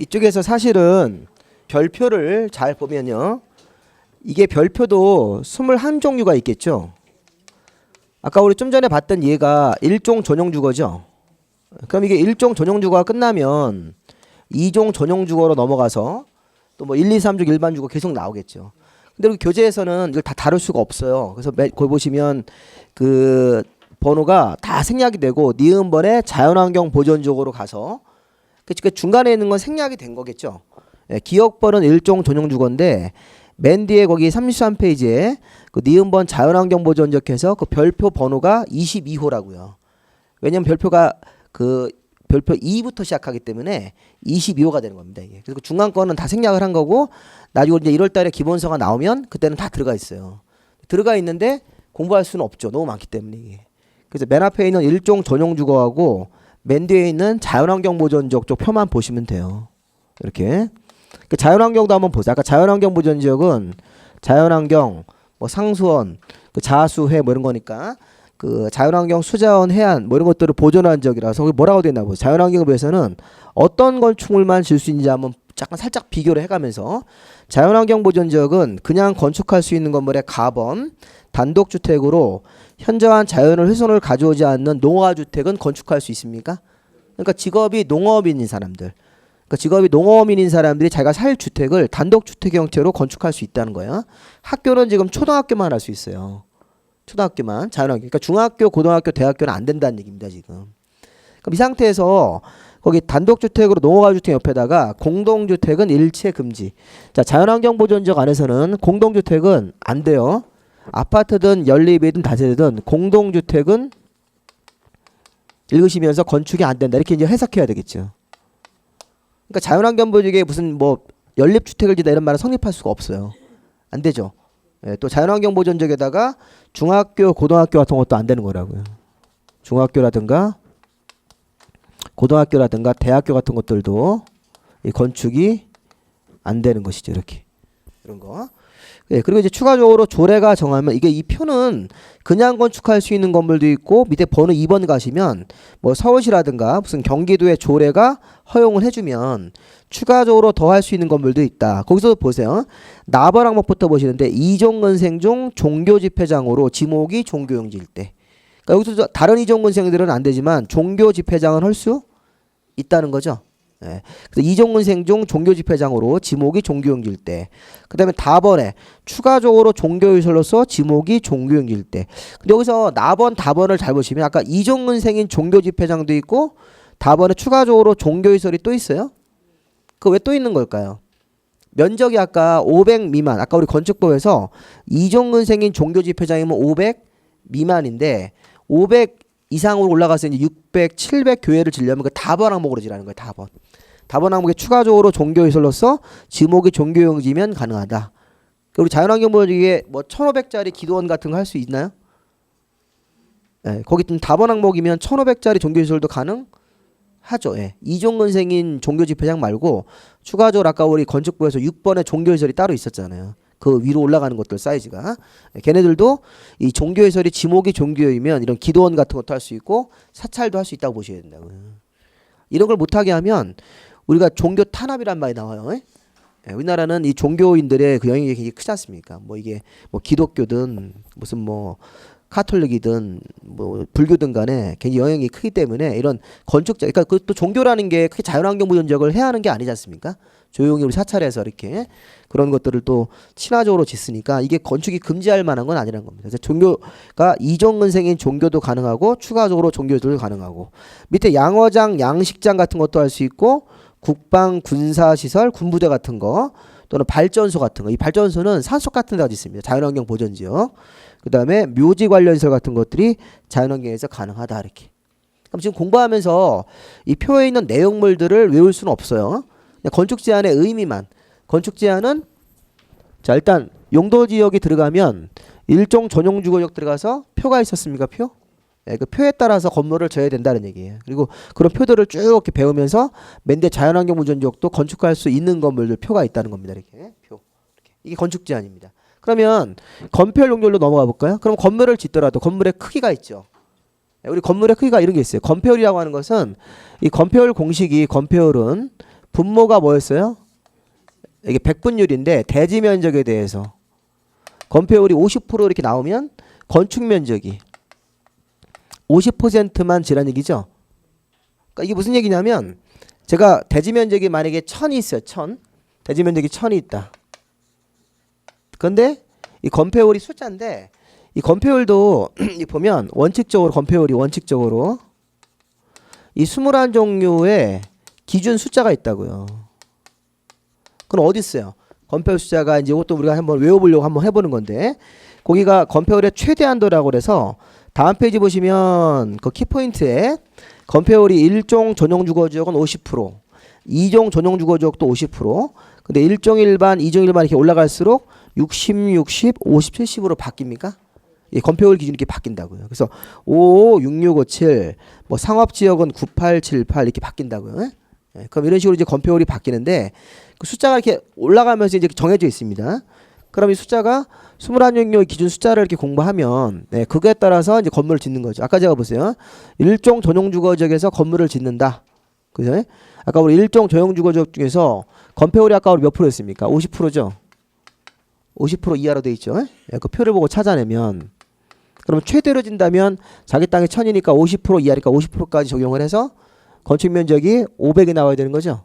이쪽에서 사실은 별표를 잘 보면요. 이게 별표도 21종류가 있겠죠. 아까 우리 좀 전에 봤던 얘가 1종 전용 주거죠. 그럼 이게 1종 전용 주거가 끝나면 2종 전용 주거로 넘어가서 또 뭐 1, 2, 3종 일반 주거 계속 나오겠죠. 근데 우리 교재에서는 이걸 다 다룰 수가 없어요. 그래서 거기 보시면 그 번호가 다 생략이 되고 니은번에 자연환경 보존적으로 가서 그 중간에 있는 건 생략이 된 거겠죠. 예, 기억번은 1종 전용 주거인데 맨 뒤에 거기 33페이지에 그 니은번 자연환경 보존적해서 그 별표 번호가 22호라고요. 왜냐면 별표가 그 별표 2부터 시작하기 때문에 22호가 되는 겁니다. 이게. 그래서 그 중간 거는 다 생략을 한 거고 나중에 이제 1월 달에 기본서가 나오면 그때는 다 들어가 있어요. 들어가 있는데 공부할 수는 없죠. 너무 많기 때문에 이게. 그래서 맨 앞에 있는 1종 전용 주거하고 맨 뒤에 있는 자연환경 보존지역 쪽 표만 보시면 돼요. 이렇게. 그 자연환경도 한번 보세요. 아까 자연환경 보존지역은 자연환경, 뭐 상수원, 그 자수해 뭐 이런 거니까 그 자연환경 수자원 해안 뭐 이런 것들을 보존한 지역이라서 거기 뭐라고 되나 보세요. 자연환경에 비해서는 어떤 건축물만 질 수 있는지 한번 잠깐 살짝 비교를 해가면서 자연환경 보존지역은 그냥 건축할 수 있는 건물의 가번, 단독주택으로 현저한 자연을 훼손을 가져오지 않는 농화주택은 건축할 수 있습니까? 그러니까 직업이 농업인인 사람들, 그러니까 직업이 농업인인 사람들이 자기가 살 주택을 단독주택 형태로 건축할 수 있다는 거예요. 학교는 지금 초등학교만 할 수 있어요. 초등학교만 자연환경. 그러니까 중학교, 고등학교, 대학교는 안 된다는 얘기입니다 지금. 그럼 이 상태에서 거기 단독주택으로 농어가주택 옆에다가 공동주택은 일체 금지. 자, 자연환경 보존지역 안에서는 공동주택은 안 돼요. 아파트든 연립이든 다세대든 공동주택은 읽으시면서 건축이 안 된다. 이렇게 이제 해석해야 되겠죠. 그러니까 자연환경 보존지역에 무슨 뭐 연립주택을 짓다 이런 말은 성립할 수가 없어요. 안 되죠. 예, 또 자연환경 보존지역에다가 중학교, 고등학교 같은 것도 안 되는 거라고요. 중학교라든가 고등학교라든가 대학교 같은 것들도 이 건축이 안 되는 것이죠. 이렇게 이런 거. 예, 그리고 이제 추가적으로 조례가 정하면 이게 이 표는 그냥 건축할 수 있는 건물도 있고 밑에 번호 2번 가시면 뭐 서울시라든가 무슨 경기도의 조례가 허용을 해주면 추가적으로 더 할 수 있는 건물도 있다. 거기서 보세요. 나번 항목부터 보시는데 이종근생중 종교집회장으로 지목이 종교용지일 때. 그러니까 여기서 다른 이종근생들은 안 되지만 종교집회장은 할 수 있다는 거죠. 예. 그래서 이종근생 중 종교집회장으로 지목이 종교용지일 때. 그 다음에 다번에 추가적으로 종교유설로서 지목이 종교용지일 때. 근데 여기서 나번 다번을 잘 보시면 아까 이종근생인 종교집회장도 있고 다번에 추가적으로 종교유설이 또 있어요. 그 왜 또 있는 걸까요? 면적이 아까 500 미만, 아까 우리 건축법에서 이종근생인 종교집회장이면 500 미만인데 500 이상으로 올라가서 이제 600, 700 교회를 지려면 그 다번 항목으로 지라는 거예요. 다번. 다번 항목에 추가적으로 종교시설로서 지목이 종교용지면 가능하다. 우리 자연환경보존지역에 뭐 1,500짜리 기도원 같은 거 할 수 있나요? 예, 거기 좀 다번 항목이면 1,500짜리 종교시설도 가능하죠. 예. 이종근생인 종교집회장 말고 추가적으로 아까 우리 건축부에서 6번에 종교시설이 따로 있었잖아요. 그 위로 올라가는 것들 사이즈가. 걔네들도 이 종교시설이 지목이 종교이면 이런 기도원 같은 것도 할 수 있고 사찰도 할 수 있다고 보셔야 된다고요. 이런 걸 못하게 하면 우리가 종교 탄압이란 말이 나와요. 예, 우리나라는 이 종교인들의 그 영향이 굉장히 크지 않습니까? 뭐 이게 뭐 기독교든 무슨 뭐 카톨릭이든 뭐 불교든 간에 굉장히 영향이 크기 때문에 이런 건축자, 그러니까 그것도 종교라는 게 크게 자연환경 보존지역을 해야 하는 게 아니지 않습니까? 조용히 우리 사찰에서 이렇게 그런 것들을 또 친화적으로 짓으니까 이게 건축이 금지할 만한 건 아니라는 겁니다. 그래서 종교가 이종근생인 종교도 가능하고 추가적으로 종교들도 가능하고 밑에 양어장, 양식장 같은 것도 할 수 있고 국방, 군사시설, 군부대 같은 거 또는 발전소 같은 거. 이 발전소는 산속 같은 데가 있습니다. 자연환경 보존지역. 그 다음에 묘지 관련 시설 같은 것들이 자연환경에서 가능하다 이렇게. 그럼 지금 공부하면서 이 표에 있는 내용물들을 외울 수는 없어요. 건축 제한의 의미만. 건축 제한은 자 일단 용도 지역이 들어가면 일종 전용 주거지역 들어가서 표가 있었습니까? 표? 예, 그 표에 따라서 건물을 져야 된다는 얘기예요. 그리고 그런 표들을 쭉 이렇게 배우면서 맨 뒤에 자연환경 보존지역도 건축할 수 있는 건물들 표가 있다는 겁니다. 이렇게 표. 이렇게. 이게 건축 제한입니다. 그러면 건폐율 용도로 넘어가 볼까요? 그럼 건물을 짓더라도 건물의 크기가 있죠. 우리 건물의 크기가 이런 게 있어요. 건폐율이라고 하는 것은 이 건폐율 공식이 건폐율은 분모가 뭐였어요? 이게 백분율인데 대지 면적에 대해서 건폐율이 50% 이렇게 나오면 건축 면적이 50%만 지란 얘기죠. 그러니까 이게 무슨 얘기냐면 제가 대지 면적이 만약에 1000이 있어요. 1000. 대지 면적이 1000이 있다. 그런데 이 건폐율이 숫자인데 이 건폐율도 보면 원칙적으로 건폐율이 원칙적으로 이 21종류의 기준 숫자가 있다고요. 그럼 어디 있어요? 건폐율 숫자가 이제 이것도 우리가 한번 외워보려고 한번 해보는 건데 거기가 건폐율의 최대한도라고 그래서 다음 페이지 보시면 그 키포인트에 건폐율이 1종 전용 주거지역은 50%, 2종 전용 주거지역도 50%, 근데 1종 일반, 2종 일반 이렇게 올라갈수록 60, 60, 50, 70으로 바뀝니까? 이 건폐율 기준이 이렇게 바뀐다고요. 그래서 55, 66, 57, 뭐 상업지역은 98, 78 이렇게 바뀐다고요. 예, 그럼 이런 식으로 이제 건폐율이 바뀌는데 그 숫자가 이렇게 올라가면서 이제 정해져 있습니다. 그럼 이 숫자가 21종류의 기준 숫자를 이렇게 공부하면 네, 그거에 따라서 이제 건물을 짓는 거죠. 아까 제가 보세요. 1종 전용 주거지역에서 건물을 짓는다. 그죠? 아까 우리 1종 전용 주거지역 중에서 건폐율이 아까 우리 몇 프로였습니까? 50%죠. 50% 이하로 돼 있죠. 예, 그 표를 보고 찾아내면 그러면 최대로 진다면 자기 땅이 1000이니까 50% 이하니까 50%까지 적용을 해서 건축 면적이 500이 나와야 되는 거죠.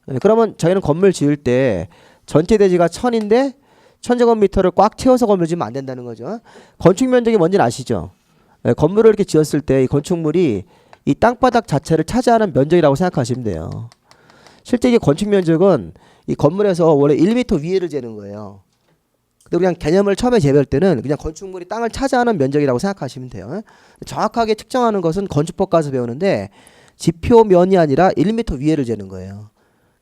네, 그러면 저희는 건물 지을 때 전체 대지가 1000인데 1000제곱미터를 꽉 채워서 건물 지으면 안 된다는 거죠. 건축 면적이 뭔지는 아시죠? 네, 건물을 이렇게 지었을 때 이 건축물이 이 땅바닥 자체를 차지하는 면적이라고 생각하시면 돼요. 실제 이게 건축 면적은 이 건물에서 원래 1m 위에를 재는 거예요. 근데 그냥 개념을 처음에 재배할 때는 그냥 건축물이 땅을 차지하는 면적이라고 생각하시면 돼요. 정확하게 측정하는 것은 건축법 가서 배우는데 지표면이 아니라 1m 위에를 재는 거예요.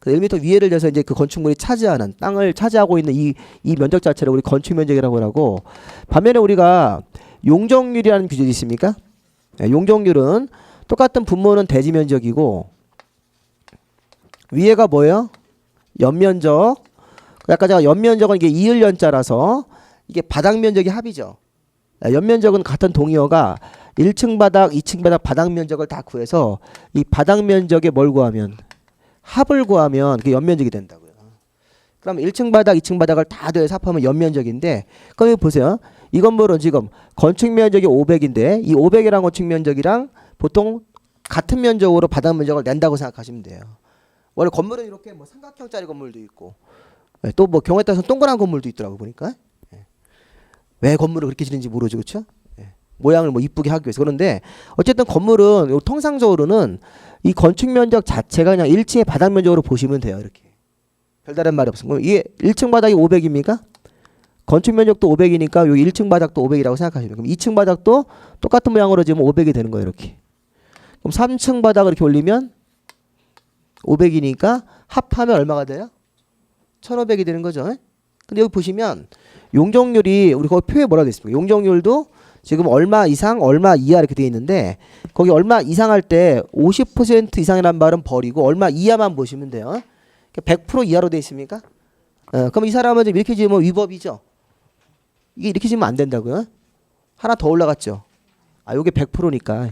1m 위에를 재서 이제 그 건축물이 차지하는 땅을 차지하고 있는 이 면적 자체를 우리 건축 면적이라고 하고 반면에 우리가 용적률이라는 규칙이 있습니까? 네, 용적률은 똑같은 분모는 대지 면적이고 위에가 뭐예요? 연면적. 아까 제가 연면적은 이게 이을 연자라서 이게 바닥 면적이 합이죠. 연면적은 같은 동의어가 1층 바닥, 2층 바닥 바닥 면적을 다 구해서 이 바닥 면적에 뭘 구하면 합을 구하면 그게 연면적이 된다고요. 그럼 1층 바닥, 2층 바닥을 다 더해서 합하면 연면적인데 그럼 여기 보세요. 이 건물은 지금 건축 면적이 500인데 이 500이라는 건축 면적이랑 보통 같은 면적으로 바닥 면적을 낸다고 생각하시면 돼요. 원래 건물은 이렇게 뭐 삼각형짜리 건물도 있고 또 뭐 경우에 따라서 동그란 건물도 있더라고 보니까. 왜 건물을 그렇게 지는지 모르죠, 그렇죠? 모양을 뭐 이쁘게 하기 위해서. 그런데 어쨌든 건물은 통상적으로는 이 건축 면적 자체가 그냥 1층의 바닥 면적으로 보시면 돼요, 이렇게. 별다른 말이 없습니다. 이게 1층 바닥이 500입니까? 건축 면적도 500이니까 여기 1층 바닥도 500이라고 생각하시면 돼요. 그럼 2층 바닥도 똑같은 모양으로 지으면 500이 되는 거예요, 이렇게. 그럼 3층 바닥을 이렇게 올리면 500이니까 합하면 얼마가 돼요? 1500이 되는 거죠. 근데 여기 보시면 용적률이 우리 거기 표에 뭐라고 되어 있습니까? 용적률도 지금 얼마 이상, 얼마 이하 이렇게 되어 있는데 거기 얼마 이상 할 때 50% 이상이라는 말은 버리고 얼마 이하만 보시면 돼요. 100% 이하로 되어 있습니까? 그럼 이 사람은 이렇게 지으면 위법이죠. 이게 이렇게 지으면 안 된다고요. 하나 더 올라갔죠. 아, 요게 100%니까.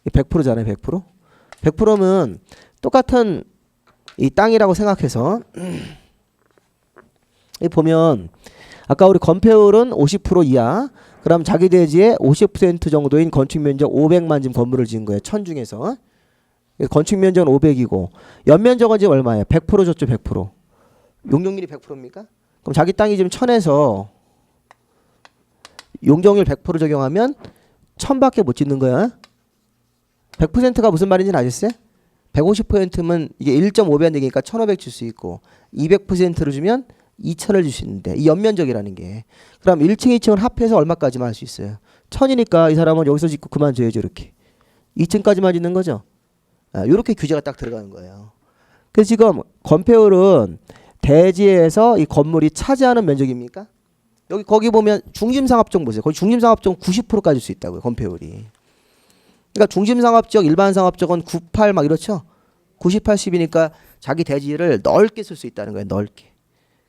100%잖아요, 100%. 100%면 똑같은 이 땅이라고 생각해서 이 보면 아까 우리 건폐율은 50% 이하. 그럼 자기 대지의 50% 정도인 건축 면적 500만 지금 건물을 지은 거예요. 1000 중에서. 건축 면적은 500이고 연면적은 지금 얼마예요? 100% 줬죠, 100%. 용적률이 100%입니까? 그럼 자기 땅이 지금 1000에서 용적률 100% 적용하면 1000밖에 못 짓는 거야. 100%가 무슨 말인지 아셨어요? 150%면 이게 1.5배 되니까 1500 줄 수 있고 200%를 주면 2000을 줄 수 있는데 이 연면적이라는 게 그럼 1층 2층을 합해서 얼마까지만 할 수 있어요? 1000이니까 이 사람은 여기서 짓고 그만둬야죠, 이렇게. 2층까지만 짓는 거죠. 이렇게 규제가 딱 들어가는 거예요. 그래서 지금 건폐율은 대지에서 이 건물이 차지하는 면적입니까? 여기 거기 보면 중심상업종 보세요. 거기 중심상업종 90%까지 줄 수 있다고요, 건폐율이. 그러니까 중심상업지역, 일반상업지역은 98 막 이렇죠. 90, 80이니까 자기 대지를 넓게 쓸 수 있다는 거예요. 넓게.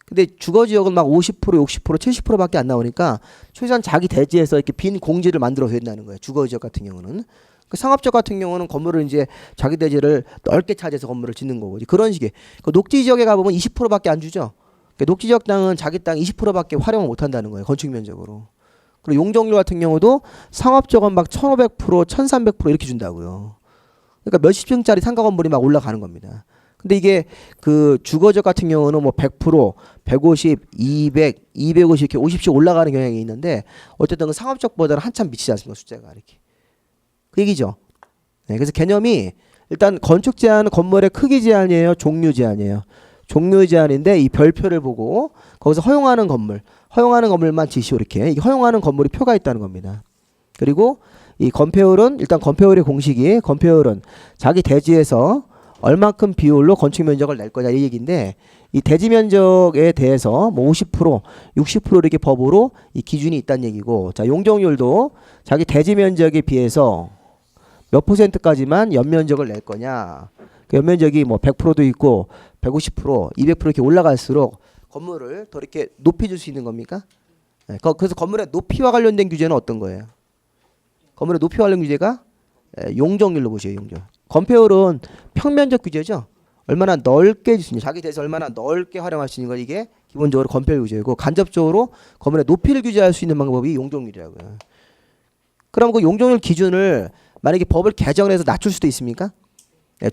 근데 주거지역은 막 50%, 60%, 70%밖에 안 나오니까 최소한 자기 대지에서 이렇게 빈 공지를 만들어서 된다는 거예요. 주거지역 같은 경우는. 그 상업적 같은 경우는 건물을 이제 자기 대지를 넓게 차지해서 건물을 짓는 거고 그런 식의. 그 녹지 지역에 가보면 20%밖에 안 주죠. 그 녹지 지역 땅은 자기 땅 20%밖에 활용을 못 한다는 거예요. 건축 면적으로. 그리고 용적률 같은 경우도 상업적은 막 1,500%, 1,300% 이렇게 준다고요. 그러니까 몇십 층짜리 상가 건물이 막 올라가는 겁니다. 근데 이게 그 주거지역 같은 경우는 뭐 100%, 150, 200, 250 이렇게 50씩 올라가는 경향이 있는데 어쨌든 그 상업적보다는 한참 미치지 않습니까? 숫자가 이렇게. 그 얘기죠. 네, 그래서 개념이 일단 건축 제한은 건물의 크기 제한이에요, 종류 제한이에요. 종류 제한인데 이 별표를 보고 거기서 허용하는 건물만 지시오 이렇게. 이게 허용하는 건물이 표가 있다는 겁니다. 그리고 이 건폐율은 일단 건폐율의 공식이 건폐율은 자기 대지에서 얼만큼 비율로 건축 면적을 낼 거냐 이 얘기인데 이 대지 면적에 대해서 뭐 50%, 60% 이렇게 법으로 이 기준이 있다는 얘기고 자 용적률도 자기 대지 면적에 비해서 몇 %까지만 연면적을 낼 거냐 그 연면적이 뭐 100%도 있고 150%, 200% 이렇게 올라갈수록 건물을 더 이렇게 높여줄 수 있는 겁니까? 네, 그래서 건물의 높이와 관련된 규제는 어떤 거예요? 건물의 높이와 관련 규제가 용적률로 보시죠. 용적. 건폐율은 평면적 규제죠. 얼마나 넓게 줄 수 있냐. 자기 대해서 얼마나 넓게 활용할 수 있는 걸 이게 기본적으로 건폐율 규제이고 간접적으로 건물의 높이를 규제할 수 있는 방법이 용적률이라고요. 그럼 그 용적률 기준을 만약에 법을 개정해서 낮출 수도 있습니까?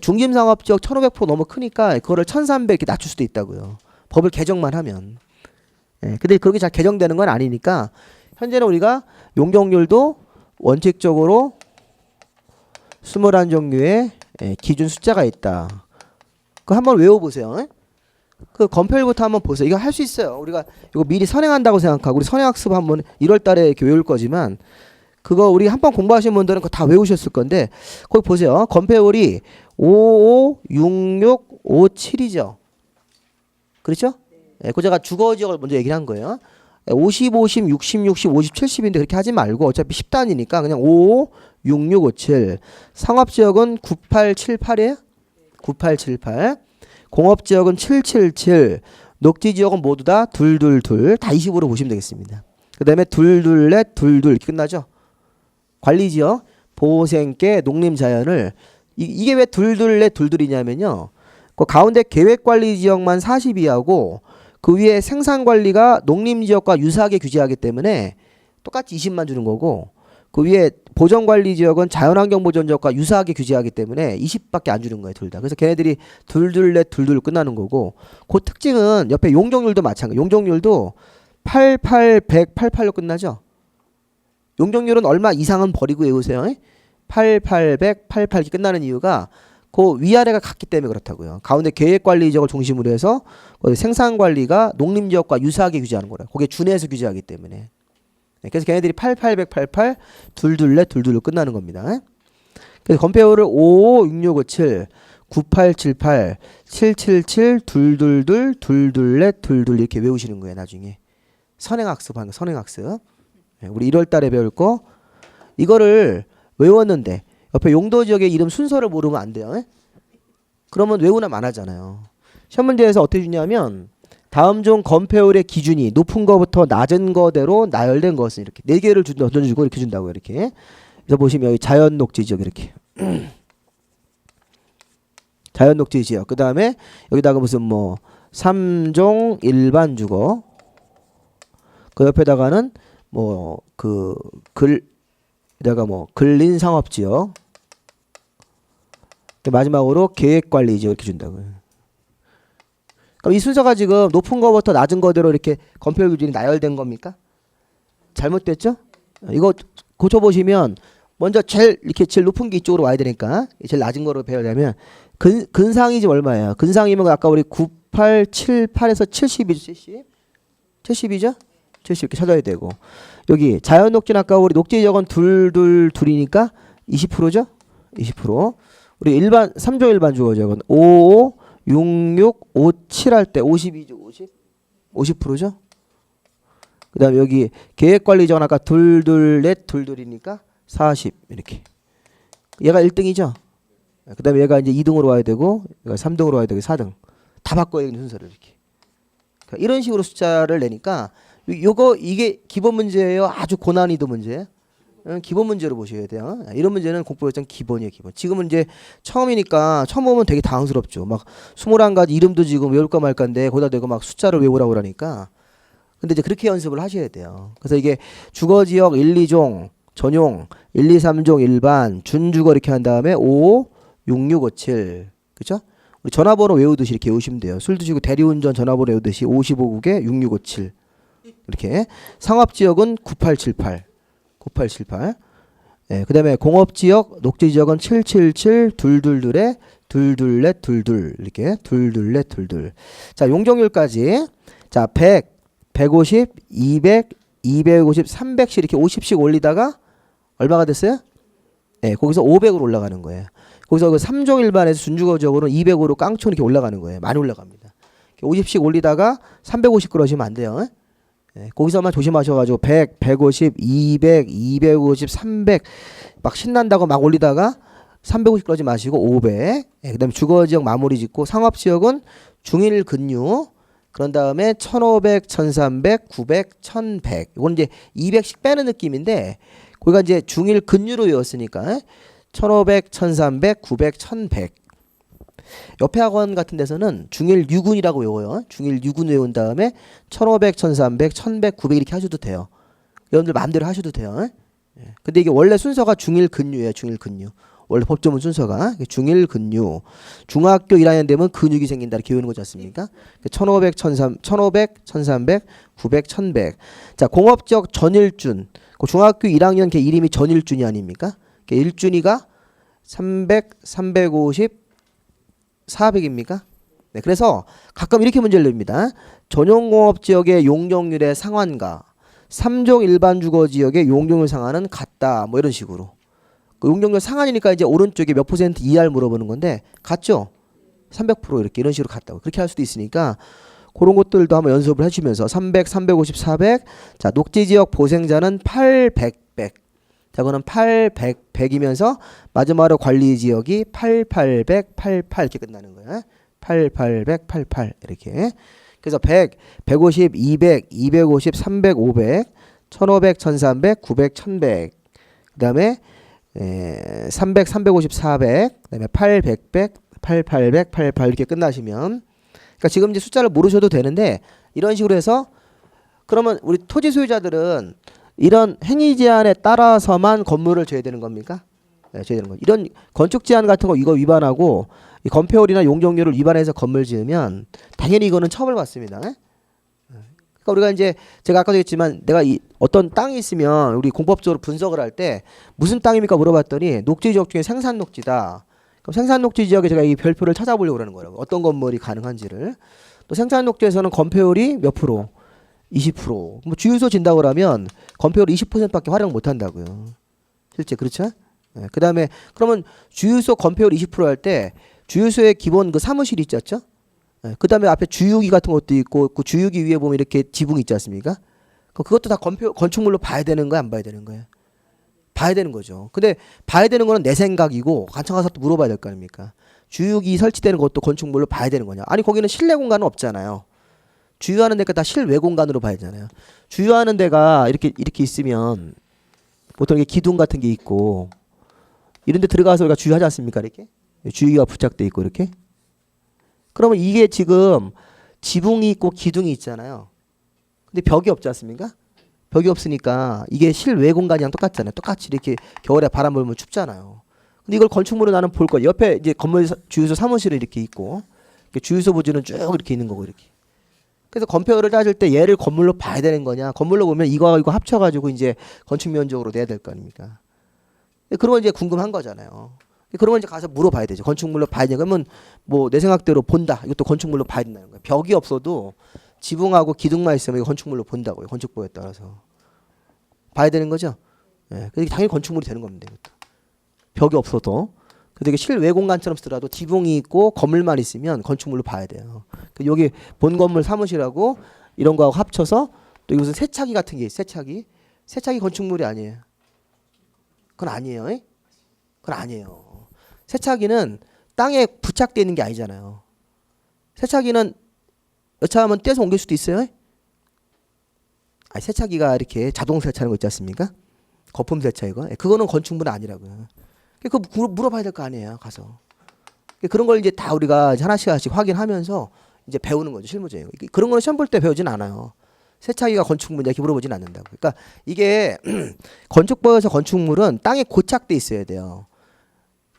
중심상업지역 1,500% 너무 크니까 그거를 1,300 이렇게 낮출 수도 있다고요. 법을 개정만 하면. 근데 그렇게 잘 개정되는 건 아니니까 현재는 우리가 용적률도 원칙적으로 21종류의 기준 숫자가 있다. 그거 한번 외워보세요. 그 건폐율부터 한번 보세요. 이거 할 수 있어요. 우리가 이거 미리 선행한다고 생각하고 우리 선행학습 한번 1월 달에 이렇게 외울 거지만 그거 우리 한번 공부하신 분들은 그거 다 외우셨을 건데 거기 보세요. 건폐율이 55, 66, 57이죠. 그렇죠? 그 제가 주거지역을 먼저 얘기를 한 거예요. 50, 50, 60, 60, 50, 70인데 그렇게 하지 말고 어차피 10단위니까 그냥 55, 66, 57. 상업지역은 98, 78이에요? 98, 78. 공업지역은 777. 녹지지역은 모두 다 222. 다 20으로 보시면 되겠습니다. 그 다음에 224, 22 이렇게 끝나죠. 관리지역, 보호생계, 농림자연을 이게 왜 224, 22이냐면요. 그 가운데 계획관리지역만 42하고 그 위에 생산관리가 농림지역과 유사하게 규제하기 때문에 똑같이 20만 주는 거고 그 위에 보전관리지역은 자연환경보전지역과 유사하게 규제하기 때문에 20밖에 안 주는 거예요. 둘 다. 그래서 걔네들이 224, 22 끝나는 거고 그 특징은 옆에 용적률도 마찬가지예요. 용적률도 88, 100, 88로 끝나죠. 용적률은 얼마 이상은 버리고 외우세요. 88, 100, 88 이렇게 끝나는 이유가 그 위아래가 같기 때문에 그렇다고요. 가운데 계획관리지역을 중심으로 해서 생산관리가 농림지역과 유사하게 규제하는 거래요. 거기에 준해서 규제하기 때문에. 그래서 걔네들이 88, 100, 88, 224, 22로 끝나는 겁니다. 그래서 건폐율을 55, 66, 57, 98, 78, 777, 222, 224, 22 이렇게 외우시는 거예요. 나중에. 선행학습 하는 거. 선행학습. 우리 1월 달에 배울 거 이거를 외웠는데 옆에 용도지역의 이름 순서를 모르면 안 돼요. 그러면 외우나 많아잖아요. 시험 문제에서 어떻게 주냐면 다음 중 건폐율의 기준이 높은 거부터 낮은 거대로 나열된 것은 이렇게 4개를 던져주고 이렇게 준다고요. 이렇게. 그래서 보시면 여기 자연녹지지역 이렇게. 자연녹지지역. 그 다음에 여기다가 무슨 뭐 3종 일반주거. 그 옆에다가는 뭐 내가 뭐 근린상업지역. 마지막으로 계획관리지역 이렇게 준다고요. 그럼 이 순서가 지금 높은 거부터 낮은 거대로 이렇게 건폐율 기준이 나열된 겁니까? 잘못됐죠? 이거 고쳐보시면 먼저 제일 높은 게 이쪽으로 와야 되니까 제일 낮은 거로 배우려면 근상이 지금 얼마예요? 근상이면 아까 우리 98, 78에서 70이죠? 70이죠? 70 이렇게 찾아야 되고 여기 자연녹지는 아까 우리 녹지지역은 222이니까 20%죠? 20%. 우리 일반 3종 일반 주거지역은 55, 66, 57 할 때 52죠? 50%죠? 그 다음에 여기 계획관리지역은 아까 224, 22이니까 40 이렇게. 얘가 1등이죠? 그 다음에 얘가 이제 2등으로 와야 되고 얘가 3등으로 와야 되고 4등. 다 바꿔야 되는 순서를 이렇게. 그러니까 이런 식으로 숫자를 내니까 이게 기본 문제예요? 아주 고난이도 문제예요? 기본 문제로 보셔야 돼요. 이런 문제는 공부했던 기본이에요, 기본. 지금은 이제 처음이니까 처음 오면 되게 당황스럽죠. 막 21가지 이름도 지금 외울까 말까인데 거기다 대고 막 숫자를 외우라고 그러니까. 근데 이제 그렇게 연습을 하셔야 돼요. 그래서 이게 주거지역 1, 2종, 전용, 1, 2, 3종 일반, 준주거 이렇게 한 다음에 5, 6, 6, 5, 7. 그죠? 우리 전화번호 외우듯이 이렇게 외우시면 돼요. 술 드시고 대리운전 전화번호 외우듯이 55국에 6657. 이렇게. 상업지역은 9878. 9878. 예, 그 다음에 공업지역, 녹지지역은 777, 222에 224, 22. 이렇게 224, 22. 자, 용적률까지. 자, 100, 150, 200, 250, 300씩 이렇게 50씩 올리다가 얼마가 됐어요? 예, 거기서 500으로 올라가는 거예요. 거기서 그 3종 일반에서 준주거지역으로 200으로 깡총 이렇게 올라가는 거예요. 많이 올라갑니다. 50씩 올리다가 350 그러시면 안 돼요. 예, 거기서만 조심하셔가지고 100, 150, 200, 250, 300 막 신난다고 막 올리다가 350 그러지 마시고 500. 예, 그 다음에 주거지역 마무리 짓고 상업지역은 중일 근유. 그런 다음에 1500, 1300, 900, 1100. 이건 이제 200씩 빼는 느낌인데 거기가 이제 중일 근유로 외웠으니까 1500, 1300, 900, 1100. 옆에 학원 같은 데서는 중일 유군이라고 외워요. 중일 유군 외운 다음에 1500, 1300, 1100, 900 이렇게 하셔도 돼요. 여러분들 마음대로 하셔도 돼요. 근데 이게 원래 순서가 중일 근유예요. 중일 근유. 원래 법조문 순서가 중일 근유. 중학교 1학년 되면 근육이 생긴다 이렇게 외우는 거지 않습니까? 1500, 1500, 1300, 900, 1100. 자, 공업적 전일준. 그 중학교 1학년 걔 이름이 전일준이 아닙니까? 걔 일준이가 300, 350, 400입니까? 네, 그래서 가끔 이렇게 문제를 냅니다. 전용공업지역의 용적률의 상환과 3종 일반 주거지역의 용적률 상환은 같다. 뭐 이런 식으로. 그 용적률 상환이니까 이제 오른쪽에 몇 퍼센트 이하를 물어보는 건데 같죠? 300% 이렇게 이런 식으로 같다고. 그렇게 할 수도 있으니까 그런 것들도 한번 연습을 해주면서 300, 350, 400. 자, 녹지지역 보생자는 800, 100. 자, 그거는 8, 100, 100이면서 마지막으로 관리지역이 8, 800, 88 이렇게 끝나는 거예요. 8, 800, 88 이렇게. 그래서 100, 150, 200, 250, 300, 500, 1500, 1300, 900, 1100. 그 다음에 300, 350, 400. 그 다음에 8, 100, 100, 8, 800, 88 이렇게 끝나시면 그러니까 지금 이제 숫자를 모르셔도 되는데 이런 식으로 해서 그러면 우리 토지 소유자들은 이런 행위 제한에 따라서만 건물을 줘야 되는 겁니까? 네, 줘야 되는 거. 이런 건축 제한 같은 거 이거 위반하고 이 건폐율이나 용적률을 위반해서 건물 지으면 당연히 이거는 처벌받습니다. 그러니까 우리가 이제 제가 아까도 했지만 내가 이 어떤 땅이 있으면 우리 공법적으로 분석을 할 때 무슨 땅입니까 물어봤더니 녹지 지역 중에 생산 녹지다. 그럼 생산 녹지 지역에 제가 이 별표를 찾아보려고 그러는 거라고. 어떤 건물이 가능한지를. 또 생산 녹지에서는 건폐율이 몇 프로? 20%. 뭐 주유소 진다고 그러면 건폐율 20%밖에 활용 못 한다고요. 실제 그렇죠? 네. 그다음에 그러면 주유소 건폐율 20% 할 때 주유소의 기본 그 사무실이 있었죠? 네. 그다음에 앞에 주유기 같은 것도 있고 그 주유기 위에 보면 이렇게 지붕이 있지 않습니까? 그것도 다 건축물로 봐야 되는 거야, 안 봐야 되는 거야? 봐야 되는 거죠. 근데 봐야 되는 거는 내 생각이고 관청 가서 또 물어봐야 될 거 아닙니까? 주유기 설치되는 것도 건축물로 봐야 되는 거냐? 아니 거기는 실내 공간은 없잖아요. 주유하는 데가 다 실외 공간으로 봐야 되잖아요. 주유하는 데가 이렇게 있으면 보통 이렇게 기둥 같은 게 있고 이런 데 들어가서 우리가 주유하지 않습니까? 이렇게 주유기가 부착돼 있고 이렇게. 그러면 이게 지금 지붕이 있고 기둥이 있잖아요. 근데 벽이 없지 않습니까? 벽이 없으니까 이게 실외 공간이랑 똑같잖아요. 똑같이 이렇게 겨울에 바람 불면 춥잖아요. 근데 이걸 건축물로 나는 볼 거야. 옆에 이제 건물 주유소 사무실이 이렇게 있고 주유소 부지는 쭉 이렇게 있는 거고 이렇게. 그래서 건폐율을 따질 때 얘를 건물로 봐야 되는 거냐? 건물로 보면 이거 합쳐가지고 이제 건축 면적으로 내야 될 거 아닙니까? 그런 건 이제 궁금한 거잖아요. 그런 건 이제 가서 물어봐야 되죠. 건축물로 봐야 되냐? 그러면 뭐 내 생각대로 본다. 이것도 건축물로 봐야 된다는 거예요. 벽이 없어도 지붕하고 기둥만 있으면 이거 건축물로 본다고요. 건축법에 따라서 봐야 되는 거죠. 예, 그래서 당연히 건축물이 되는 겁니다. 이것도. 벽이 없어도. 근데 이게 실외 공간처럼 쓰더라도 지붕이 있고 건물만 있으면 건축물로 봐야 돼요. 여기 본 건물 사무실하고 이런 거하고 합쳐서 또 이것은 세차기 같은 게 있어요. 세차기 건축물이 아니에요. 그건 아니에요. 그건 아니에요. 세차기는 땅에 부착되어 있는 게 아니잖아요. 세차기는 여차하면 떼서 옮길 수도 있어요. 아니, 세차기가 이렇게 자동 세차하는 거 있지 않습니까? 거품 세차 이거. 그거는 건축물은 아니라고요. 그거 물어봐야 될 거 아니에요, 가서. 그런 걸 이제 다 우리가 이제 하나씩 확인하면서 이제 배우는 거죠, 실무적인 거. 그런 거는 시험 볼 때 배우진 않아요. 세차기가 건축물이냐 이렇게 물어보진 않는다고. 그러니까 이게 건축법에서 건축물은 땅에 고착돼 있어야 돼요.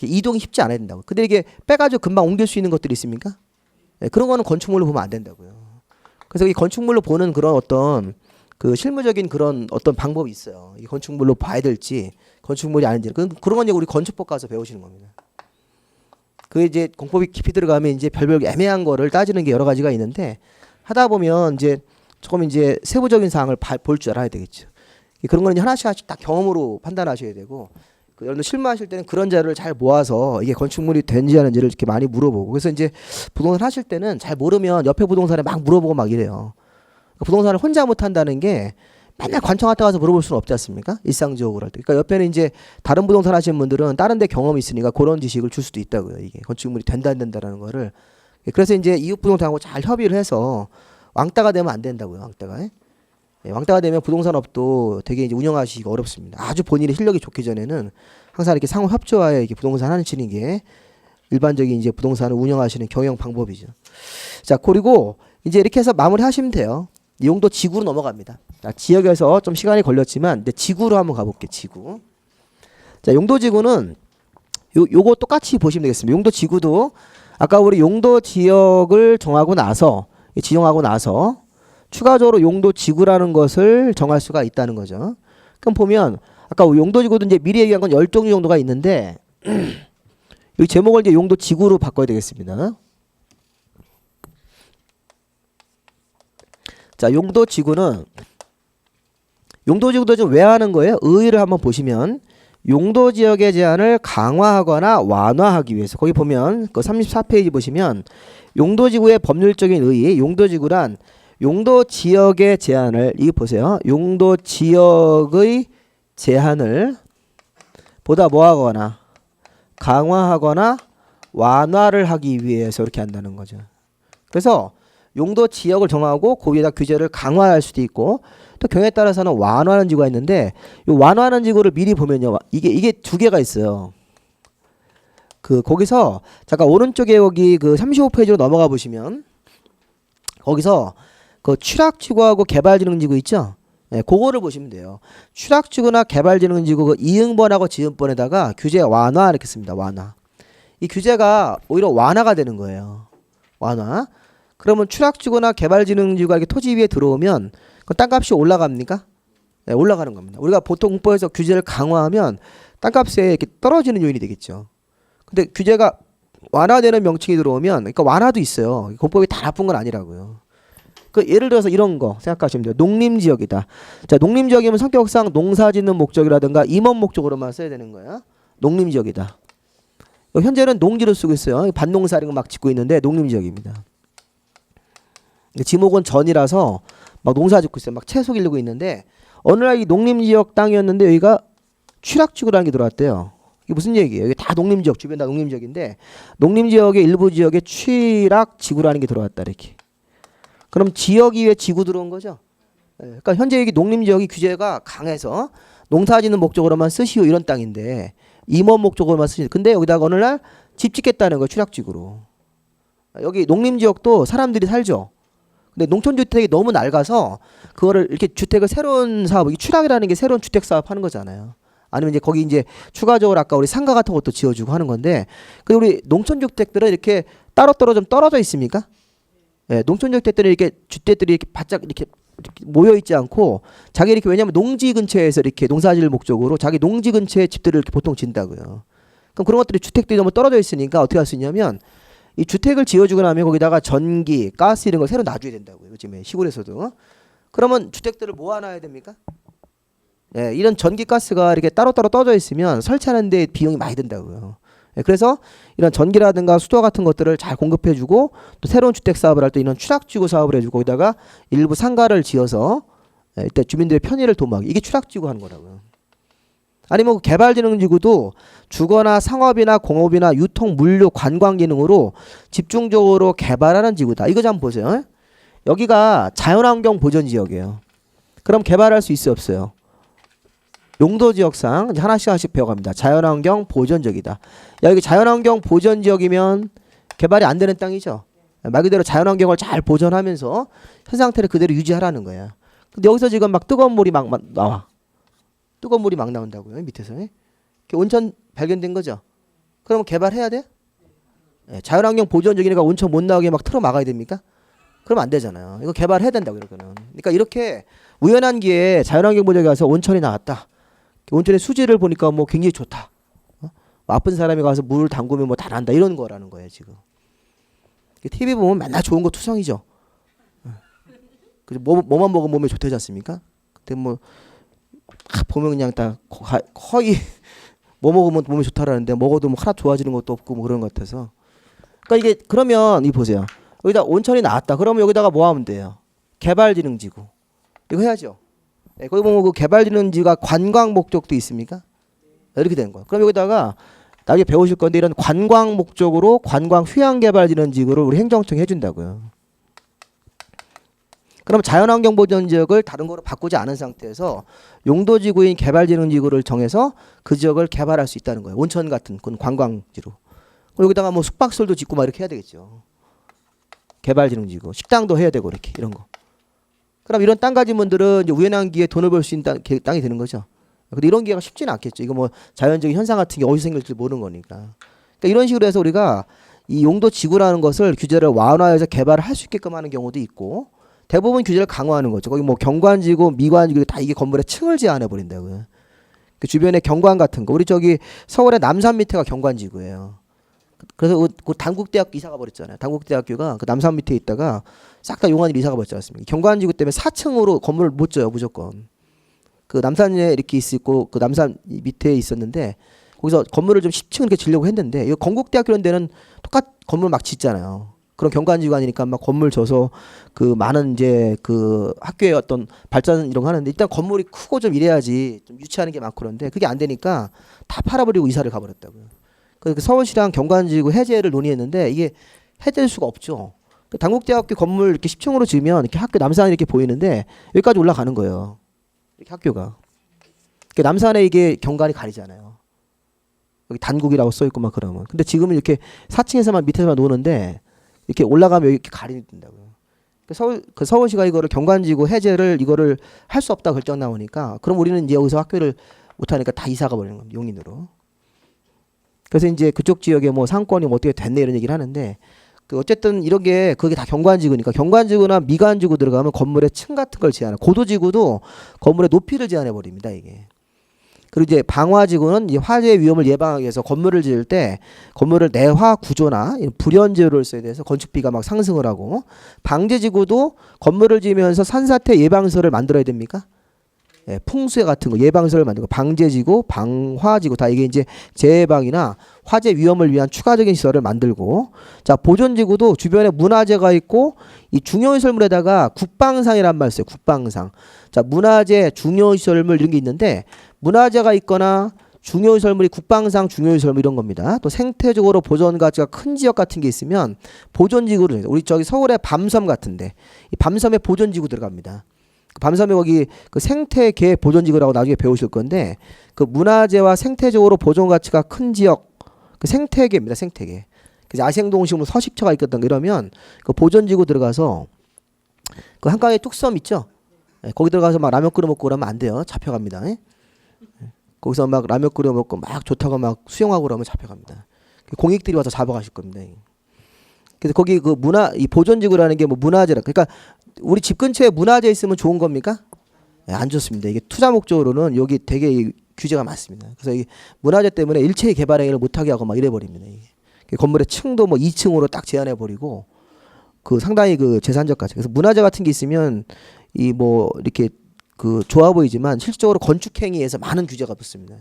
이동이 쉽지 않아야 된다고. 근데 이게 빼가지고 금방 옮길 수 있는 것들이 있습니까? 그런 거는 건축물로 보면 안 된다고요. 그래서 이 건축물로 보는 그런 어떤 그 실무적인 그런 어떤 방법이 있어요. 이 건축물로 봐야 될지 건축물이 아닌지 그런 건 이제 우리 건축법 가서 배우시는 겁니다. 그 이제 공법이 깊이 들어가면 이제 별별 애매한 거를 따지는 게 여러 가지가 있는데 하다 보면 이제 조금 이제 세부적인 사항을 볼 줄 알아야 되겠죠. 그런 거는 하나씩 딱 경험으로 판단하셔야 되고, 여러분들 실무하실 때는 그런 자료를 잘 모아서 이게 건축물이 된지 아닌지를 이렇게 많이 물어보고, 그래서 이제 부동산 하실 때는 잘 모르면 옆에 부동산에 막 물어보고 막 이래요. 부동산을 혼자 못 한다는 게 맨날 관청 갔다 와서 물어볼 수는 없지 않습니까? 일상적으로 할 때. 그러니까 옆에는 이제 다른 부동산 하시는 분들은 다른 데 경험이 있으니까 그런 지식을 줄 수도 있다고요. 이게 건축물이 된다 안 된다라는 거를. 그래서 이제 이웃 부동산하고 잘 협의를 해서 왕따가 되면 안 된다고요. 왕따가. 왕따가 되면 부동산업도 되게 이제 운영하시기가 어렵습니다. 아주 본인의 실력이 좋기 전에는 항상 이렇게 상호 협조하에 이렇게 부동산 하시는 게 일반적인 이제 부동산을 운영하시는 경영 방법이죠. 자, 그리고 이제 이렇게 해서 마무리하시면 돼요. 용도 지구로 넘어갑니다. 자, 지역에서 좀 시간이 걸렸지만 이제 지구로 한번 가볼게요. 지구. 자, 용도 지구는 요거 똑같이 보시면 되겠습니다. 용도 지구도 아까 우리 용도 지역을 정하고 나서 지정하고 나서 추가적으로 용도 지구라는 것을 정할 수가 있다는 거죠. 그럼 보면 아까 용도 지구도 이제 미리 얘기한 건 10종류 정도가 있는데 이 제목을 이제 용도 지구로 바꿔야 되겠습니다. 자, 용도 지구도 좀 왜 하는 거예요? 의의를 한번 보시면 용도 지역의 제한을 강화하거나 완화하기 위해서, 거기 보면 그 34페이지 보시면 용도 지구의 법률적인 의의, 용도 지구란 용도 지역의 제한을, 이거 보세요. 용도 지역의 제한을 보다 뭐하거나 강화하거나 완화를 하기 위해서 이렇게 한다는 거죠. 그래서 용도 지역을 정하고 거기에다 규제를 강화할 수도 있고 또 경우에 따라서는 완화하는 지구가 있는데 이 완화하는 지구를 미리 보면요. 이게 두 개가 있어요. 거기서 잠깐 오른쪽에 여기 그 35페이지로 넘어가 보시면 거기서 그 취락지구하고 개발진흥지구 있죠? 네, 그거를 보시면 돼요. 취락지구나 개발진흥지구 그 이응번하고 지음번에다가 규제 완화 이렇게 씁니다. 완화. 이 규제가 오히려 완화가 되는 거예요. 완화. 그러면 취락지구나 개발진흥지구가 이렇게 토지 위에 들어오면 그 땅값이 올라갑니까? 네, 올라가는 겁니다. 우리가 보통 공법에서 규제를 강화하면 땅값에 이렇게 떨어지는 요인이 되겠죠. 근데 규제가 완화되는 명칭이 들어오면, 그러니까 완화도 있어요. 공법이 다 나쁜 건 아니라고요. 예를 들어서 이런 거 생각하시면 돼요. 농림지역이다. 자, 농림지역이면 성격상 농사짓는 목적이라든가 임원 목적으로만 써야 되는 거야. 농림지역이다. 현재는 농지로 쓰고 있어요. 밭농사 이런 거 막 짓고 있는데 농림지역입니다. 지목은 전이라서 막 농사 짓고 있어요. 막 채소 기르고 있는데 어느 날 이 농림지역 땅이었는데 여기가 취락지구라는 게 들어왔대요. 이게 무슨 얘기예요? 여기 다 농림지역, 주변 다 농림지역인데 농림지역의 일부 지역에 취락지구라는 게 들어왔다 이렇게. 그럼 지역 이외에 지구 들어온 거죠. 그러니까 현재 여기 농림지역이 규제가 강해서 농사짓는 목적으로만 쓰시오 이런 땅인데 임원 목적으로만 쓰시오. 근데 여기다가 어느 날 집 짓겠다는 거예요. 취락지구로. 여기 농림지역도 사람들이 살죠. 근데 농촌주택이 너무 낡아서 그거를 이렇게 주택을 새로운 사업, 이 취락이라는 게 새로운 주택 사업 하는 거잖아요. 아니면 이제 거기 이제 추가적으로 아까 우리 상가 같은 것도 지어주고 하는 건데, 근데 우리 농촌주택들은 이렇게 따로따로 좀 떨어져 있습니까? 예, 농촌주택들은 이렇게 주택들이 이렇게 바짝 이렇게 모여 있지 않고 자기 이렇게, 왜냐면 농지 근처에서 이렇게 농사질 목적으로 자기 농지 근처에 집들을 이렇게 보통 짓는다고요. 그럼 그런 것들이 주택들이 너무 떨어져 있으니까 어떻게 할 수 있냐면 이 주택을 지어주고 나면 거기다가 전기, 가스 이런 걸 새로 놔줘야 된다고요. 요즘에 시골에서도. 그러면 주택들을 모아놔야 됩니까? 예, 이런 전기, 가스가 이렇게 따로따로 떠져 있으면 설치하는 데 비용이 많이 든다고요. 예, 그래서 이런 전기라든가 수도 같은 것들을 잘 공급해주고 또 새로운 주택 사업을 할 때 이런 취락지구 사업을 해주고 거기다가 일부 상가를 지어서 이때 주민들의 편의를 도모하기, 이게 취락지구 하는 거라고요. 아니면 개발진흥지구도 주거나 상업이나 공업이나 유통, 물류, 관광 기능으로 집중적으로 개발하는 지구다. 이거 좀 보세요. 여기가 자연환경 보전지역이에요. 그럼 개발할 수 있어요, 없어요? 용도 지역상 이제 하나씩 하나씩 배워갑니다. 자연환경 보전지역이다. 야, 이게 자연환경 보전지역이면 개발이 안 되는 땅이죠. 말 그대로 자연환경을 잘 보존하면서 현 상태를 그대로 유지하라는 거야. 근데 여기서 지금 막 뜨거운 물이 막 나와. 뜨거운 물이 막 나온다고요. 밑에서. 온천 발견된 거죠. 그러면 개발해야 돼? 네, 자연환경 보존지역이니까 온천 못 나오게 막 틀어 막아야 됩니까? 그러면 안 되잖아요. 이거 개발해야 된다고 이거는. 그러니까 이렇게 우연한 기회에 자연환경 보전지역에 가서 온천이 나왔다. 온천의 수질을 보니까 뭐 굉장히 좋다. 뭐 아픈 사람이 가서 물 담그면 뭐 다 난다 이런 거라는 거예요 지금. TV 보면 맨날 좋은 거 투성이죠. 그래서 뭐만 먹으면 몸에 좋다지 않습니까? 근데 뭐 보면 그냥 다 거의 뭐 먹으면 몸에 좋다라는데 먹어도 뭐 하나 좋아지는 것도 없고 뭐 그런 것 같아서. 그러니까 이게 그러면 이 보세요. 여기다 온천이 나왔다. 그러면 여기다가 뭐 하면 돼요? 개발지능지구. 이거 해야죠. 네, 거기 보면 그 개발지능지구가 관광 목적도 있습니까? 이렇게 되는 거예요. 그럼 여기다가 나중에 배우실 건데 이런 관광 목적으로 관광 휴양개발지능지구를 우리 행정청이 해준다고요. 그럼 자연환경보전지역을 다른 거로 바꾸지 않은 상태에서 용도지구인 개발지능지구를 정해서 그 지역을 개발할 수 있다는 거예요. 온천 같은 그런 관광지로. 그리고 여기다가 뭐 숙박시설도 짓고 막 이렇게 해야 되겠죠. 개발지능지구. 식당도 해야 되고 이렇게 이런 거. 그럼 이런 땅 가진 분들은 이제 우연한 기회에 돈을 벌 수 있는 땅이 되는 거죠. 근데 이런 기회가 쉽지는 않겠죠. 이거 뭐 자연적인 현상 같은 게 어디서 생길지 모르는 거니까. 그러니까 이런 식으로 해서 우리가 이 용도지구라는 것을 규제를 완화해서 개발을 할 수 있게끔 하는 경우도 있고 대부분 규제를 강화하는 거죠. 거기 뭐 경관지구, 미관지구 다 이게 건물에 층을 제한해 버린다고요. 그 주변에 경관 같은 거. 우리 저기 서울의 남산 밑에가 경관지구예요. 그래서 그 단국대학교 이사가 버렸잖아요. 단국대학교가 그 남산 밑에 있다가 싹 다 용안으로 이사가 버렸지 않습니까? 경관지구 때문에 4층으로 건물을 못 져요, 무조건. 그 남산에 이렇게 있고 그 남산 밑에 있었는데 거기서 건물을 좀 10층 이렇게 지려고 했는데 이거 건국대학교 이런 데는 똑같 건물 막 짓잖아요. 그런 경관지구 아니니까 막 건물 져서 그 많은 이제 그 학교의 어떤 발전 이런 거 하는데 일단 건물이 크고 좀 이래야지 좀 유치하는 게 많고 그런데 그게 안 되니까 다 팔아버리고 이사를 가버렸다고요. 그래서 서울시랑 경관지구 해제를 논의했는데 이게 해제될 수가 없죠. 단국대학교 건물 이렇게 10층으로 지으면 이렇게 학교 남산이 이렇게 보이는데 여기까지 올라가는 거예요. 이렇게 학교가. 남산에 이게 경관이 가리잖아요. 여기 단국이라고 써 있고 막 그러면. 근데 지금은 이렇게 4층에서만 밑에서만 노는데 이렇게 올라가면 이렇게 가린다고요. 서울시가 이거를 경관지구 해제를 이거를 할 수 없다 결정 나오니까 그럼 우리는 이제 여기서 학교를 못 하니까 다 이사가 버리는 겁니다. 용인으로. 그래서 이제 그쪽 지역에 뭐 상권이 뭐 어떻게 됐네 이런 얘기를 하는데 그 어쨌든 이런 게 그게 다 경관지구니까 경관지구나 미관지구 들어가면 건물의 층 같은 걸 제한해. 고도지구도 건물의 높이를 제한해 버립니다 이게. 그리고 이제 방화지구는 이제 화재 위험을 예방하기 위해서 건물을 지을 때 건물을 내화 구조나 불연재료를 써야 돼서 건축비가 막 상승을 하고 방제지구도 건물을 지으면서 산사태 예방시설을 만들어야 됩니까? 예, 풍수해 같은 거 예방시설을 만들고 방제지구, 방화지구 다 이게 이제 재해방이나 화재 위험을 위한 추가적인 시설을 만들고 자 보존지구도 주변에 문화재가 있고 이 중요시설물에다가 국방상이란 말 써요. 국방상. 자 문화재, 중요시설물 이런 게 있는데 문화재가 있거나 중요시설물이 국방상 중요시설물 이런 겁니다. 또 생태적으로 보존 가치가 큰 지역 같은 게 있으면 보존지구를 우리 저기 서울의 밤섬 같은데 이 밤섬에 보존지구 들어갑니다. 밤섬에 거기 그 생태계 보존지구라고 나중에 배우실 건데 그 문화재와 생태적으로 보존 가치가 큰 지역 그 생태계입니다. 생태계. 그래서 야생동식물 서식처가 있거든 이러면 그 보존지구 들어가서 그 한강에 뚝섬 있죠. 거기 들어가서 막 라면 끓여 먹고 그러면 안 돼요. 잡혀갑니다. 거기서 막 라면 끓여 먹고 막 좋다고 막 수영하고 그러면 잡혀갑니다. 공익들이 와서 잡아가실 겁니다. 그래서 거기 그 이 보존지구라는 게 뭐 문화재라. 그러니까 우리 집 근처에 문화재 있으면 좋은 겁니까? 네, 안 좋습니다. 이게 투자 목적으로는 여기 되게 규제가 많습니다. 그래서 이 문화재 때문에 일체의 개발 행위를 못하게 하고 막 이래버립니다. 이게. 건물의 층도 뭐 2층으로 딱 제한해버리고 그 상당히 그 재산적 가치. 그래서 문화재 같은 게 있으면 이 뭐 이렇게 그 좋아 보이지만 실질적으로 건축 행위에서 많은 규제가 붙습니다.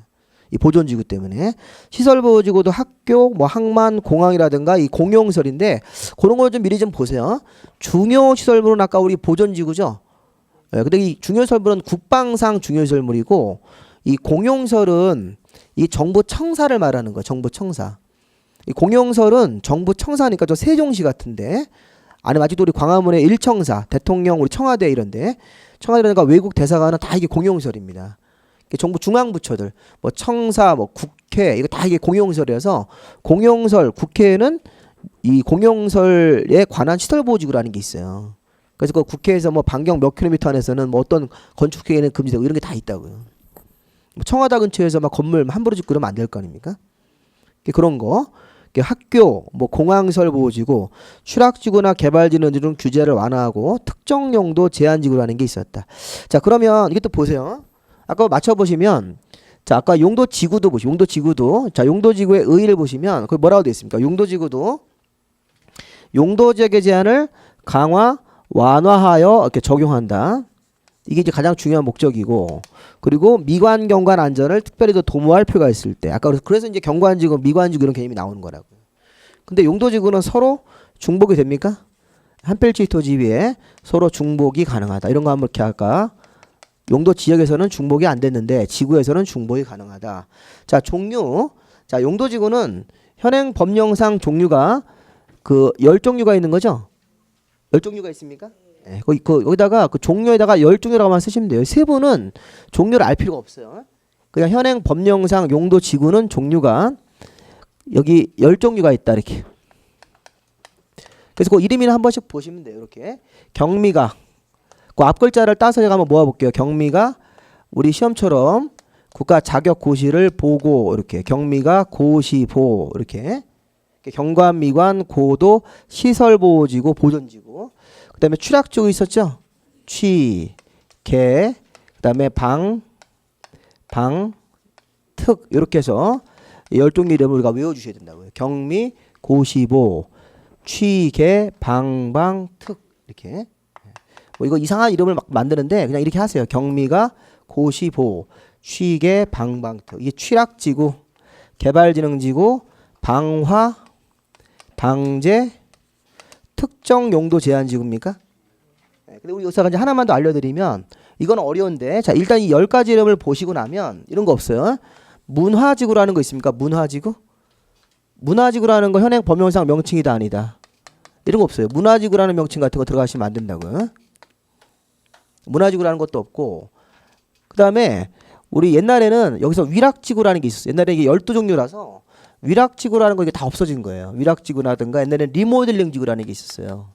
이 보존지구 때문에 시설보호지구도 학교, 뭐 항만, 공항이라든가 이 공용시설인데 그런 거 좀 미리 좀 보세요. 중요시설물은 아까 우리 보존지구죠. 근데 이 중요시설물은 국방상 중요시설물이고 이 공용시설은 이 정부 청사를 말하는 거예요. 정부 청사. 이 공용시설은 정부 청사니까 저 세종시 같은데 아니면 아직도 우리 광화문의 일청사, 대통령 우리 청와대 이런데 청와대라든가 외국 대사관은 다 이게 공용시설입니다. 정부 중앙부처들 뭐 청사 뭐 국회 이거 다 이게 공용설이어서 공용설 국회에는 이 공용설에 관한 시설보호지구라는 게 있어요. 그래서 그 국회에서 뭐 반경 몇 킬로미터 안에서는 뭐 어떤 건축행위는 금지되고 이런 게 다 있다고요. 뭐 청와대 근처에서 막 건물 함부로 짓고 그러면 안 될 거 아닙니까? 그런 거. 학교, 뭐 공항설 보호지구, 추락지구나 개발진흥지구는 규제를 완화하고 특정 용도 제한지구라는 게 있었다. 자, 그러면 이게 또 보세요. 아까 맞춰보시면, 자, 아까 용도지구도 보시죠. 용도지구도. 자, 용도지구의 의의를 보시면, 그 뭐라고 되어 있습니까? 용도지구도 용도재개 제한을 강화, 완화하여 이렇게 적용한다. 이게 이제 가장 중요한 목적이고, 그리고 미관 경관 안전을 특별히 더 도모할 필요가 있을 때, 아까 그래서 이제 경관지구, 미관지구 이런 개념이 나오는 거라고요. 근데 용도지구는 서로 중복이 됩니까? 한 필지 토지 위에 서로 중복이 가능하다. 이런 거 한번 이렇게 할까? 용도 지역에서는 중복이 안 됐는데 지구에서는 중복이 가능하다. 자, 종류. 자, 용도지구는 현행 법령상 종류가 그 10종류가 있는 거죠? 10종류가 있습니까? 네, 거기다가 그 종류에다가 10종류라고만 쓰시면 돼요. 세부는 종류를 알 필요가 없어요. 그냥 현행 법령상 용도 지구는 종류가 여기 10종류가 있다 이렇게. 그래서 그 이름이나 한 번씩 보시면 돼요. 이렇게 경미가 그 앞 글자를 따서 제가 한번 모아볼게요. 경미가 우리 시험처럼 국가 자격 고시를 보고 이렇게 경미가 고시보 이렇게 경관 미관 고도 시설보호지구 보존지구. 그 다음에 추락지구 있었죠? 취, 개, 그 다음에 방, 특 이렇게 해서 10종류 이름을 우리가 외워주셔야 된다고요. 경미, 고시보, 취, 개, 방, 특 이렇게. 뭐 이거 이상한 이름을 막 만드는데 그냥 이렇게 하세요. 경미가 고시보, 취, 개, 방, 특. 이게 취락지구, 개발진흥지구, 방화, 방제, 특정 용도 제한 지구입니까? 네, 근데 우리 여기서 이제 하나만 더 알려드리면 이건 어려운데 자 일단 이 10가지 이름을 보시고 나면 이런 거 없어요. 문화지구라는 거 있습니까? 문화지구? 문화지구라는 거 현행 법령상 명칭이다 아니다? 이런 거 없어요. 문화지구라는 명칭 같은 거 들어가시면 안 된다고요. 문화지구라는 것도 없고 그 다음에 우리 옛날에는 여기서 위락지구라는 게 있었어요. 옛날에 이게 12종류라서 위락지구라는 거 이게 다 없어진 거예요. 위락지구라든가 옛날에는 리모델링 지구라는 게 있었어요.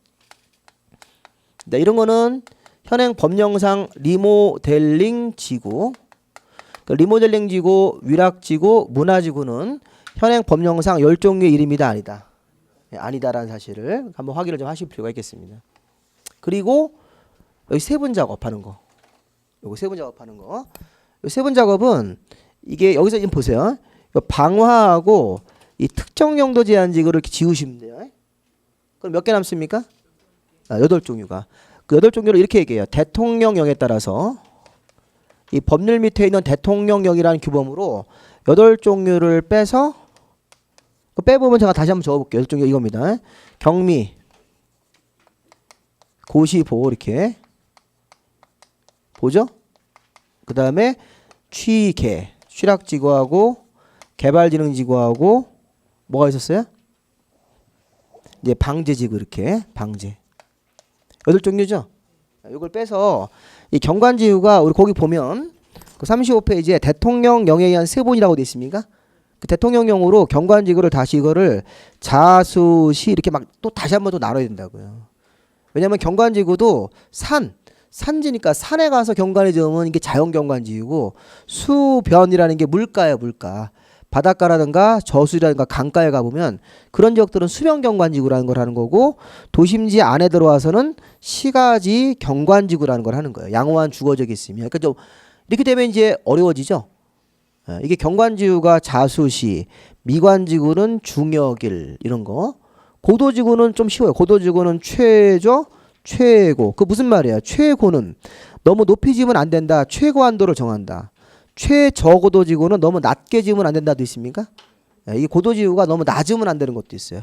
네, 이런 거는 현행 법령상 리모델링 지구, 리모델링 지구, 위락지구, 문화지구는 현행 법령상 10종류의 이름이다 아니다. 네, 아니다라는 사실을 한번 확인을 좀 하실 필요가 있겠습니다. 그리고 여기 세분 작업하는 거, 요거 세분 작업하는 거, 이 세분 작업은 이게 여기서 지금 보세요. 방화하고 이 특정 용도 제한 지구를 이렇게 지우시면 돼요. 그럼 몇 개 남습니까? 8종류가. 그 8종류를 이렇게 얘기해요. 대통령령에 따라서 이 법률 밑에 있는 대통령령이라는 규범으로 8종류를 빼서 빼보면 제가 다시 한번 적어볼게요. 8종류 이겁니다. 경미, 고시보 이렇게 보죠? 그 다음에 취개, 취락지구하고 개발진흥지구하고 뭐가 있었어요? 이제 방제지구 이렇게 방제 8종류죠. 이걸 빼서 이 경관지구가 우리 거기 보면 그 35페이지에 대통령령에 의한 세본이라고 되어 있습니까? 그 대통령령으로 경관지구를 다시 이거를 자수시 이렇게 막 또 다시 한번 또 나눠야 된다고요. 왜냐하면 경관지구도 산지니까 산에 가서 경관을 지으면 이게 자연경관지구고 수변이라는 게 물가예요. 물가. 바닷가라든가 저수지라든가 강가에 가보면 그런 지역들은 수변경관지구라는 걸 하는 거고 도심지 안에 들어와서는 시가지 경관지구라는 걸 하는 거예요. 양호한 주거적이 있으면. 그러니까 좀 이렇게 되면 이제 어려워지죠. 이게 경관지구가 자수시, 미관지구는 중역일 이런 거. 고도지구는 좀 쉬워요. 고도지구는 최저, 최고. 그 무슨 말이야? 최고는 너무 높이 지으면 안 된다. 최고 한도를 정한다. 최저고도 지구는 너무 낮게 지으면 안 된다도 있습니까? 이 고도 지구가 너무 낮으면 안 되는 것도 있어요.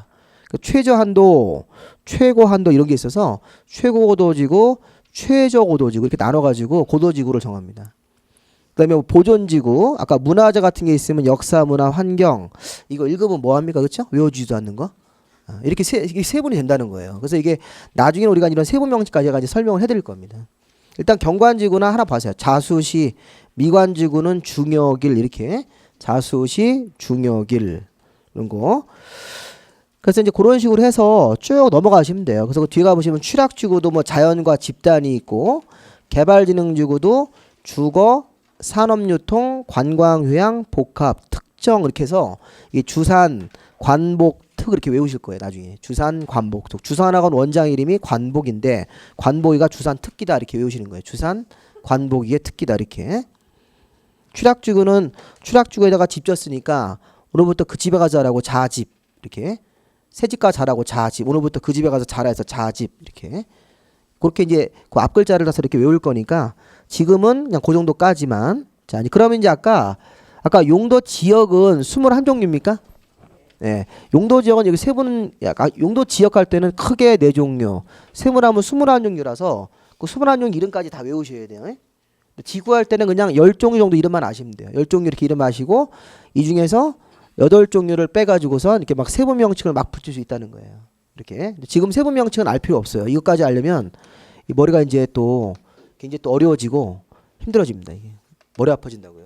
최저 한도, 최고 한도 이런 게 있어서 최고고도 지구, 최저고도 지구 이렇게 나눠가지고 고도 지구를 정합니다. 그다음에 뭐 보존지구, 아까 문화재 같은 게 있으면 역사, 문화, 환경 이거 읽으면 뭐 합니까, 그렇죠? 외워지지도 않는 거. 이렇게 세분이 된다는 거예요. 그래서 이게 나중에 우리가 이런 세분 명칭까지 설명을 해드릴 겁니다. 일단 경관지구나 하나 봐세요. 자수시, 미관지구는 중역일 이렇게 자수시 중역일 이런 거. 그래서 이제 그런 식으로 해서 쭉 넘어가시면 돼요. 그래서 그 뒤에 가보시면 취락지구도 뭐 자연과 집단이 있고 개발지능지구도 주거, 산업유통, 관광휴양, 복합, 특정 이렇게 해서 이 주산, 관복, 특 이렇게 외우실 거예요. 나중에 주산, 관복, 특. 주산학원 원장 이름이 관복인데 관복이가 주산 특기다 이렇게 외우시는 거예요. 주산, 관복이의 특기다 이렇게. 취락지구는 취락지구에다가 집 졌으니까 오늘부터 그 집에 가자라고 자집 이렇게. 새집가 자라고 자집. 오늘부터 그 집에 가서 자라 해서 자집 이렇게. 그렇게 이제 그 앞글자를 다서 이렇게 외울 거니까 지금은 그냥 그 정도까지만. 자, 그러면 이제 아까 용도 지역은 21종류입니까? 네. 용도 지역은 여기 세분 용도 지역 할 때는 크게 4종류. 세분하면 21종류라서 그 21종류 이름까지 다 외우셔야 돼요. 지구 할 때는 그냥 10종류 정도 이름만 아시면 돼요. 10종류 이렇게 이름 아시고 이 중에서 8종류를 빼가지고서 이렇게 막 세부 명칭을 막 붙일 수 있다는 거예요. 이렇게. 지금 세부 명칭은 알 필요 없어요. 이것까지 알려면 이 머리가 이제 또 굉장히 또 어려워지고 힘들어집니다. 이게. 머리 아파진다고요.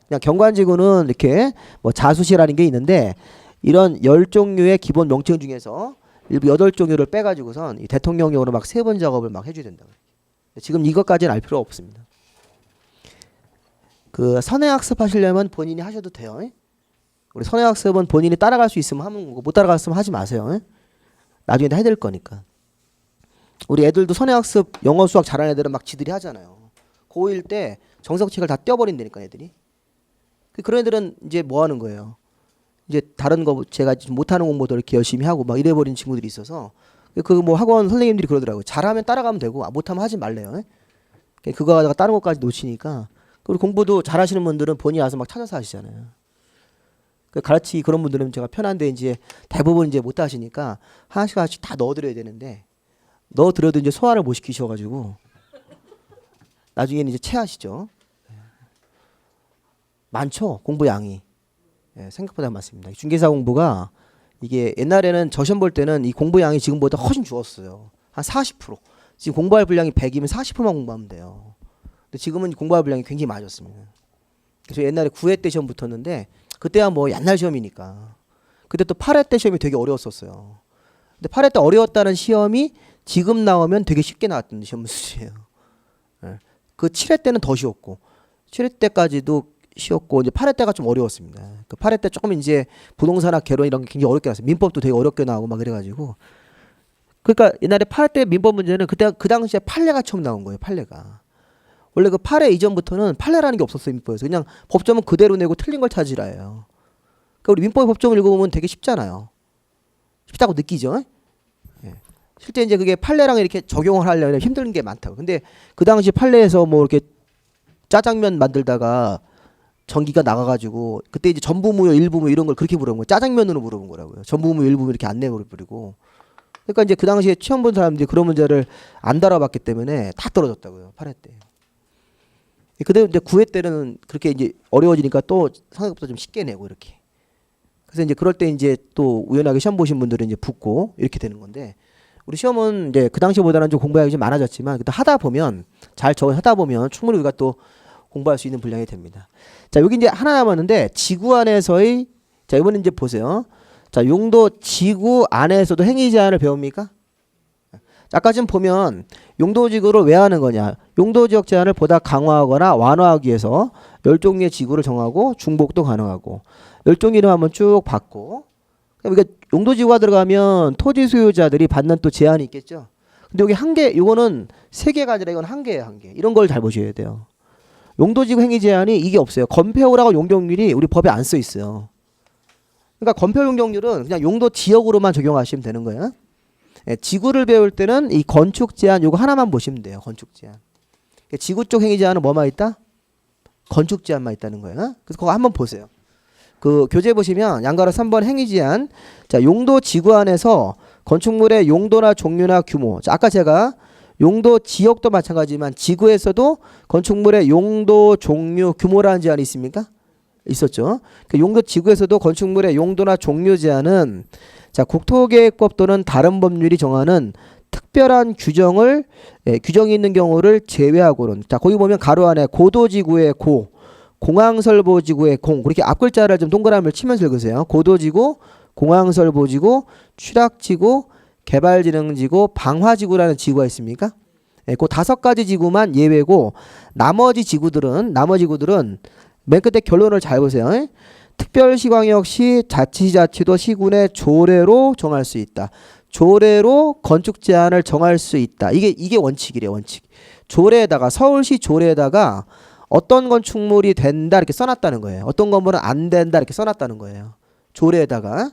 그냥 경관지구는 이렇게 뭐 자수시라는 게 있는데 이런 10종류의 기본 명칭 중에서 일부 8종류를 빼가지고선 이 대통령용으로 막 세분 작업을 막 해줘야 된다고요. 지금 이것까지는 알 필요 없습니다. 그 선행학습 하시려면 본인이 하셔도 돼요. 우리 선행학습은 본인이 따라갈 수 있으면 하면 못 따라갔으면 하지 마세요. 나중에 해야 될 거니까. 우리 애들도 선행학습 영어 수학 잘하는 애들은 막 지들이 하잖아요. 고1 때 정석책을 다 떼어버린다니까 애들이. 그런 애들은 이제 뭐 하는 거예요. 이제 다른 거 제가 못하는 공부도 이렇게 열심히 하고 막 이래버린 친구들이 있어서 그 뭐 학원 선생님들이 그러더라고요. 잘하면 따라가면 되고 못하면 하지 말래요. 그거 가다가 다른 것까지 놓치니까. 그리고 공부도 잘하시는 분들은 본인이 와서 막 찾아서 하시잖아요. 가르치 그런 분들은 제가 편한데 이제 대부분 이제 못 하시니까 하나씩 하나씩 다 넣어드려야 되는데 넣어드려도 이제 소화를 못 시키셔가지고 나중에는 이제 체하시죠. 많죠 공부 양이. 생각보다 많습니다. 중개사 공부가 이게 옛날에는 저 시험 볼 때는 이 공부 양이 지금보다 훨씬 줄었어요. 한 40%. 지금 공부할 분량이 100이면 40%만 공부하면 돼요. 근데 지금은 공부할 분량이 굉장히 많아졌습니다. 그래서 옛날에 9회 때 시험 붙었는데 그때야 뭐 옛날 시험이니까. 그때 또 8회 때 시험이 되게 어려웠었어요. 근데 8회 때 어려웠다는 시험이 지금 나오면 되게 쉽게 나왔던 시험 수준이에요. 그 7회 때는 더 쉬웠고 7회 때까지도 쉬웠고 이제 8회 때가 좀 어려웠습니다. 그 8회 때 조금 이제 부동산학 개론 이런 게 굉장히 어렵게 나왔어요. 민법도 되게 어렵게 나오고 막 그래가지고. 그러니까 옛날에 8회 때 민법 문제는 그때 그 당시에 판례가 처음 나온 거예요. 판례가. 원래 그 판례 이전부터는 판례라는 게 없었어요. 민법에서. 그냥 법조문 그대로 내고 틀린 걸 찾으라예요. 그러니까 우리 민법 법조문 읽어보면 되게 쉽잖아요. 쉽다고 느끼죠. 실제 이제 그게 판례랑 이렇게 적용을 하려면 힘든 게 많다고. 근데 그 당시 판례에서 뭐 이렇게 짜장면 만들다가 전기가 나가가지고 그때 이제 전부무효 일부무효 이런 걸 그렇게 물어본 거예요. 짜장면으로 물어본 거라고요. 전부무효 일부무효 이렇게 안 내버리고. 그러니까 이제 그 당시에 시험 본 사람들이 그런 문제를 안 다뤄봤기 때문에 다 떨어졌다고요. 8회 때. 그대로 이제 9회 때는 그렇게 이제 어려워지니까 또 생각보다 좀 쉽게 내고 이렇게. 그래서 이제 그럴 때 이제 또 우연하게 시험 보신 분들은 이제 붙고 이렇게 되는 건데 우리 시험은 이제 그 당시보다는 좀 공부량이 좀 많아졌지만 그때 하다 보면 잘 하다 보면 충분히 우리가 또 공부할 수 있는 분량이 됩니다. 자, 여기 이제 하나 남았는데 지구 안에서의 자, 이번에 이제 보세요. 자, 용도 지구 안에서도 행위 제한을 배웁니까? 아까 지금 보면 용도지구를 왜 하는 거냐. 용도지역 제한을 보다 강화하거나 완화하기 위해서 10종류의 지구를 정하고 중복도 가능하고 10종류 이름 한번 쭉 받고 그러니까 용도지구가 들어가면 토지 소유자들이 받는 또 제한이 있겠죠. 근데 여기 한 개, 이거는 3개가 아니라 이건 한 개예요. 한 개. 이런 걸 잘 보셔야 돼요. 용도지구 행위 제한이 이게 없어요. 건폐호라고 용적률이 우리 법에 안 써 있어요. 그러니까 건폐 용적률은 그냥 용도 지역으로만 적용하시면 되는 거예요. 지구를 배울 때는 이 건축 제한 요거 하나만 보시면 돼요. 건축 제한. 지구 쪽 행위 제한은 뭐만 있다? 건축 제한만 있다는 거예요. 그래서 그거 한번 보세요. 그 교재 보시면 양가로 3번 행위 제한. 자, 용도 지구 안에서 건축물의 용도나 종류나 규모. 자, 아까 제가 용도 지역도 마찬가지지만 지구에서도 건축물의 용도, 종류, 규모라는 제한이 있습니까? 있었죠. 그 용도 지구에서도 건축물의 용도나 종류 제한은 자, 국토계획법 또는 다른 법률이 정하는 특별한 규정이 있는 경우를 제외하고는. 자, 거기 보면 가로 안에 고도지구의 고, 공항설보지구의 공, 그렇게 앞글자를 좀 동그라미를 치면서 읽으세요. 고도지구, 공항설보지구, 취락지구, 개발진흥지구, 방화지구라는 지구가 있습니까? 그 5가지 지구만 예외고 나머지 지구들은 맨 끝에 결론을 잘 보세요. 특별시광역시 자치자치도 시군의 조례로 정할 수 있다. 조례로 건축 제한을 정할 수 있다. 이게 원칙이래요. 원칙. 조례에다가 서울시 조례에다가 어떤 건축물이 된다 이렇게 써놨다는 거예요. 어떤 건물은 안 된다 이렇게 써놨다는 거예요. 조례에다가.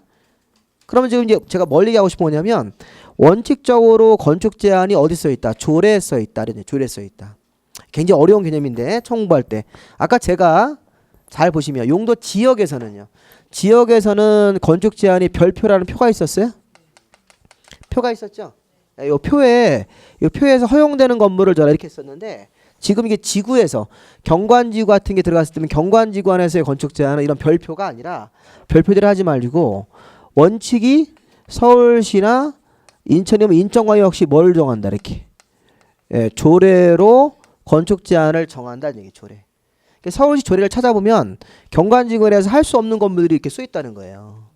그러면 지금 이제 제가 뭘 얘기하고 싶은 거냐면 원칙적으로 건축 제한이 어디 써 있다? 조례에 써 있다. 조례에 써 있다. 굉장히 어려운 개념인데 청구할 때 아까 제가 잘 보시면 용도 지역에서는요. 지역에서는 건축 제한이 별표라는 표가 있었어요? 표가 있었죠? 이 표에서 허용되는 건물을 저라 이렇게 썼는데 지금 이게 지구에서 경관지구 같은 게 들어갔을 때는 경관지구 안에서의 건축 제한은 이런 별표가 아니라 별표대로 하지 말고 원칙이 서울시나 인천이면 인천광역시 뭘 정한다 이렇게 조례로 건축 제한을 정한다는 얘기 조례. 서울시 조례를 찾아보면 경관지구에서 할 수 없는 건물들이 이렇게 써 있다는 거예요.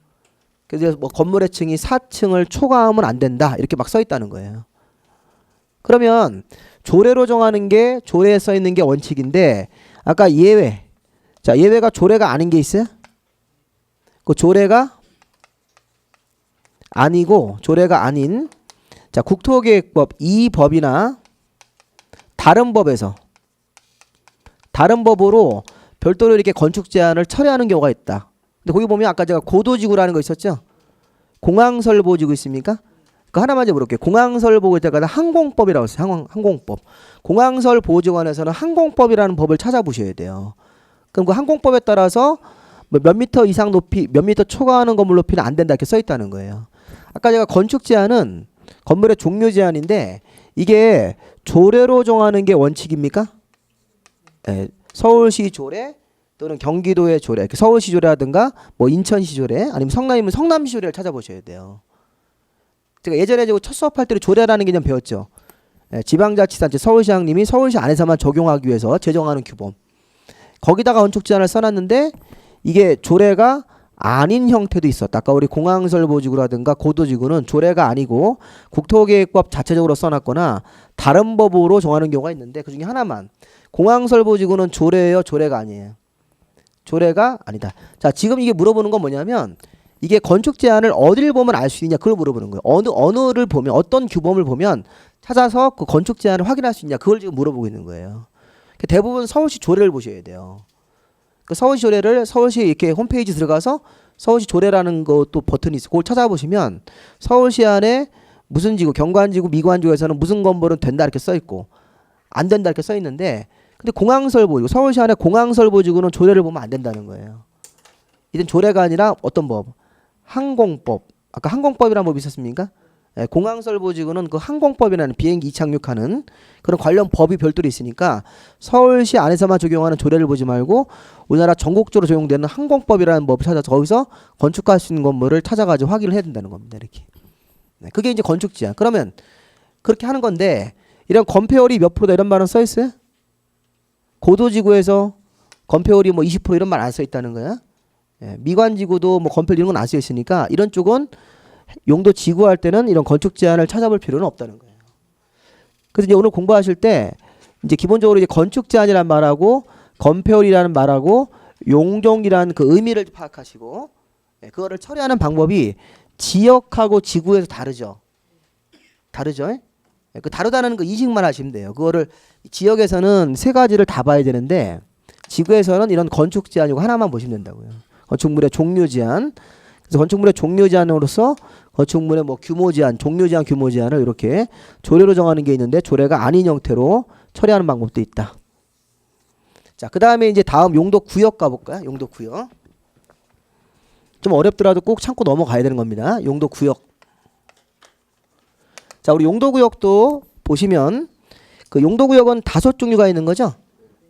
그래서 뭐 건물의 층이 4층을 초과하면 안 된다 이렇게 막 써 있다는 거예요. 그러면 조례로 정하는 게 조례에 써 있는 게 원칙인데 아까 예외. 자, 예외가 조례가 아닌 게 있어요? 그 조례가 아니고 조례가 아닌 자, 국토계획법 이 법이나 다른 법에서 다른 법으로 별도로 이렇게 건축 제한을 철회하는 경우가 있다. 근데 거기 보면 아까 제가 고도지구라는 거 있었죠? 공항설보지구 있습니까? 그 하나만 좀 물어볼게요. 공항설보고 때까지 항공법이라고 했어요. 항공법. 공항설보지관에서는 항공법이라는 법을 찾아보셔야 돼요. 그럼 그 항공법에 따라서 몇 미터 이상 높이, 몇 미터 초과하는 건물 높이는 안 된다 이렇게 써 있다는 거예요. 아까 제가 건축 제한은 건물의 종류 제한인데 이게 조례로 정하는 게 원칙입니까? 네, 서울시 조례 또는 경기도의 조례, 서울시 조례라든가 뭐 인천시 조례 아니면 성남이면 성남시 조례를 찾아보셔야 돼요. 제가 예전에 첫 수업할 때 조례라는 개념 배웠죠. 지방자치단체 서울시장님이 서울시 안에서만 적용하기 위해서 제정하는 규범. 거기다가 건축 제한을 써놨는데 이게 조례가 아닌 형태도 있었다. 아까 우리 공항설보지구라든가 고도지구는 조례가 아니고 국토계획법 자체적으로 써놨거나 다른 법으로 정하는 경우가 있는데 그중에 하나만 공항설보지구는 조례예요? 조례가 아니에요? 조례가 아니다. 자, 지금 이게 물어보는 건 뭐냐면 이게 건축 제한을 어디를 보면 알 수 있냐 그걸 물어보는 거예요. 어느를 보면 어떤 규범을 보면 찾아서 그 건축 제한을 확인할 수 있냐 그걸 지금 물어보고 있는 거예요. 대부분 서울시 조례를 보셔야 돼요. 그 서울시 조례를 서울시 이렇게 홈페이지 들어가서 서울시 조례라는 것도 버튼이 있어. 그걸 찾아보시면 서울시 안에 무슨 지구, 경관지구, 미관지구에서는 무슨 건물은 된다 이렇게 써 있고 안 된다 이렇게 써 있는데 근데 공항설보지구, 서울시 안에 공항설보지구는 조례를 보면 안 된다는 거예요. 이건 조례가 아니라 어떤 법? 항공법. 아까 항공법이라는 법이 있었습니까? 네, 공항설보지구는 그 항공법이라는 비행기 이착륙하는 그런 관련 법이 별도로 있으니까 서울시 안에서만 적용하는 조례를 보지 말고 우리나라 전국적으로 적용되는 항공법이라는 법을 찾아서 거기서 건축할 수 있는 건물을 찾아가지고 확인을 해야 된다는 겁니다. 이렇게. 네, 그게 이제 건축 제한. 그러면 그렇게 하는 건데 이런 건폐율이 몇 프로다 이런 말은 써 있어요? 고도지구에서 건폐율이 뭐 20% 이런 말 안 써 있다는 거야. 예, 미관지구도 뭐 건폐율 이런 건 안 써 있으니까 이런 쪽은 용도 지구 할 때는 이런 건축 제한을 찾아볼 필요는 없다는 거예요. 그래서 이제 오늘 공부하실 때 이제 기본적으로 이제 건축 제한이라는 말하고 건폐율이라는 말하고 용적이라는 그 의미를 파악하시고 예, 그거를 처리하는 방법이 지역하고 지구에서 다르죠. 다르죠? 예, 그 다르다는 그 인식만 하시면 돼요. 그거를 지역에서는 세 가지를 다 봐야 되는데 지구에서는 이런 건축 제한이고 하나만 보시면 된다고요. 건축물의 종류 제한. 그래서 건축물의 종류 제한으로서 건축물의 뭐 규모 제한, 종류 제한, 규모 제한을 이렇게 조례로 정하는 게 있는데 조례가 아닌 형태로 처리하는 방법도 있다. 자, 그 다음에 이제 다음 용도 구역 가볼까요? 용도 구역. 좀 어렵더라도 꼭 참고 넘어가야 되는 겁니다. 용도 구역. 자, 우리 용도 구역도 보시면 그 용도 구역은 5종류가 있는 거죠.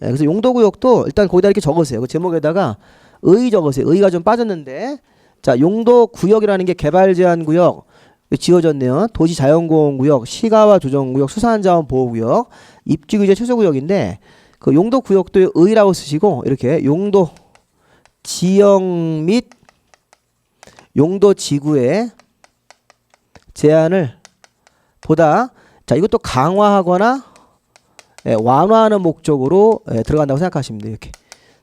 네, 그래서 용도 구역도 일단 거기다 이렇게 적으세요. 그 제목에다가 의 적으세요. 의가 좀 빠졌는데 자, 용도 구역이라는 게 개발 제한 구역, 지어졌네요. 도시자연공원구역, 시가와 조정구역, 수산자원보호구역, 입지규제 최소구역인데 그 용도구역도 의라고 쓰시고 이렇게 용도 지역 및 용도 지구의 제한을 보다 자 이것도 강화하거나 완화하는 목적으로 들어간다고 생각하시면 돼요. 이렇게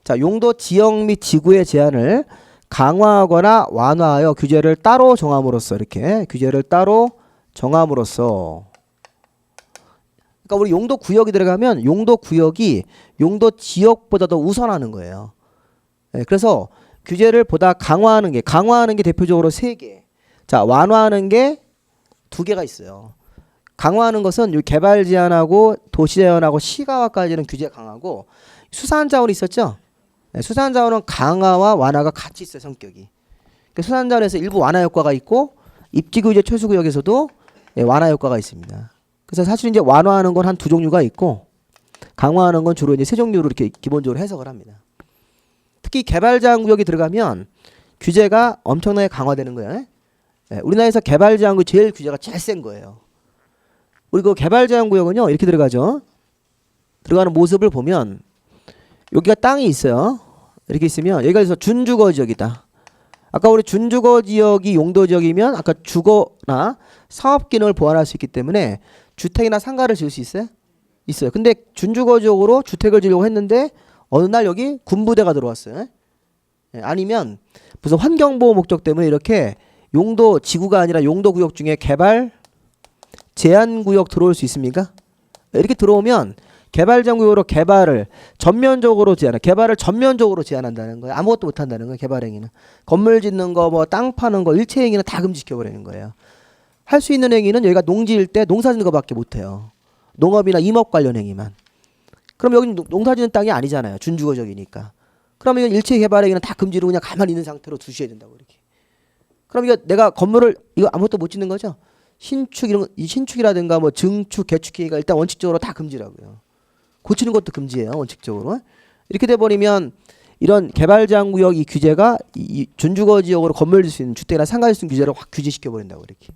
자 용도 지역 및 지구의 제한을 강화하거나 완화하여 규제를 따로 정함으로써 이렇게 규제를 따로 정함으로써 그러니까 우리 용도 구역이 들어가면 용도 구역이 용도 지역보다 더 우선하는 거예요. 그래서 규제를 보다 강화하는 게 대표적으로 3개. 자, 완화하는 게 2개가 있어요. 강화하는 것은 개발 제한하고 도시 제한하고 시가화까지는 규제 강하고 수산 자원이 있었죠? 수산 자원은 강화와 완화가 같이 있어요, 성격이. 그러니까 수산 자원에서 일부 완화 효과가 있고 입지 규제 최소 구역에서도 완화 효과가 있습니다. 그래서 사실 이제 완화하는 건 한 2종류가 있고 강화하는 건 주로 이제 3종류로 이렇게 기본적으로 해석을 합니다. 특히 개발 제한 구역이 들어가면 규제가 엄청나게 강화되는 거예요. 우리나라에서 개발 제한 구역 제일 규제가 제일 센 거예요. 우리 그 개발 제한 구역은요 이렇게 들어가죠. 들어가는 모습을 보면 여기가 땅이 있어요. 이렇게 있으면 여기가 그래서 준주거 지역이다. 아까 우리 준주거 지역이 용도 지역이면 아까 주거나 사업 기능을 보완할 수 있기 때문에 주택이나 상가를 지을 수 있어요? 있어요. 근데 준주거 지역으로 주택을 지으려고 했는데 어느 날 여기 군부대가 들어왔어요. 아니면 무슨 환경보호 목적 때문에 이렇게 용도 지구가 아니라 용도 구역 중에 개발 제한 구역 들어올 수 있습니까? 이렇게 들어오면 개발 제한 구역으로 개발을 전면적으로 제한한다는 거예요. 아무것도 못 한다는 거예요. 개발 행위는. 건물 짓는 거, 뭐 땅 파는 거, 일체 행위는 다 금지시켜 버리는 거예요. 할 수 있는 행위는 여기가 농지일 때 농사 짓는 거밖에 못 해요. 농업이나 임업 관련 행위만. 그럼 여기는 농사 짓는 땅이 아니잖아요. 준주거적이니까. 그러면 이건 일체 개발 행위는 다 금지로 그냥 가만히 있는 상태로 두셔야 된다고 이렇게. 그럼 이거 내가 건물을 이거 아무것도 못 짓는 거죠? 신축 이런 이 신축이라든가 뭐 증축, 개축 행위가 일단 원칙적으로 다 금지라고요. 고치는 것도 금지예요. 원칙적으로. 이렇게 돼 버리면 이런 개발 제한 구역 이 규제가 이 준주거 지역으로 건물 질 수 있는 주택이나 상가 질 수 있는 규제를 확 규제시켜 버린다고 이렇게.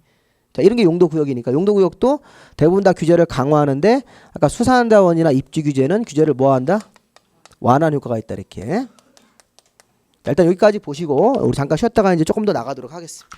자, 이런 게 용도 구역이니까 용도 구역도 대부분 다 규제를 강화하는데 아까 수산자원이나 입지 규제는 규제를 뭐 한다? 완화하는 효과가 있다 이렇게. 자, 일단 여기까지 보시고 우리 잠깐 쉬었다가 이제 조금 더 나가도록 하겠습니다.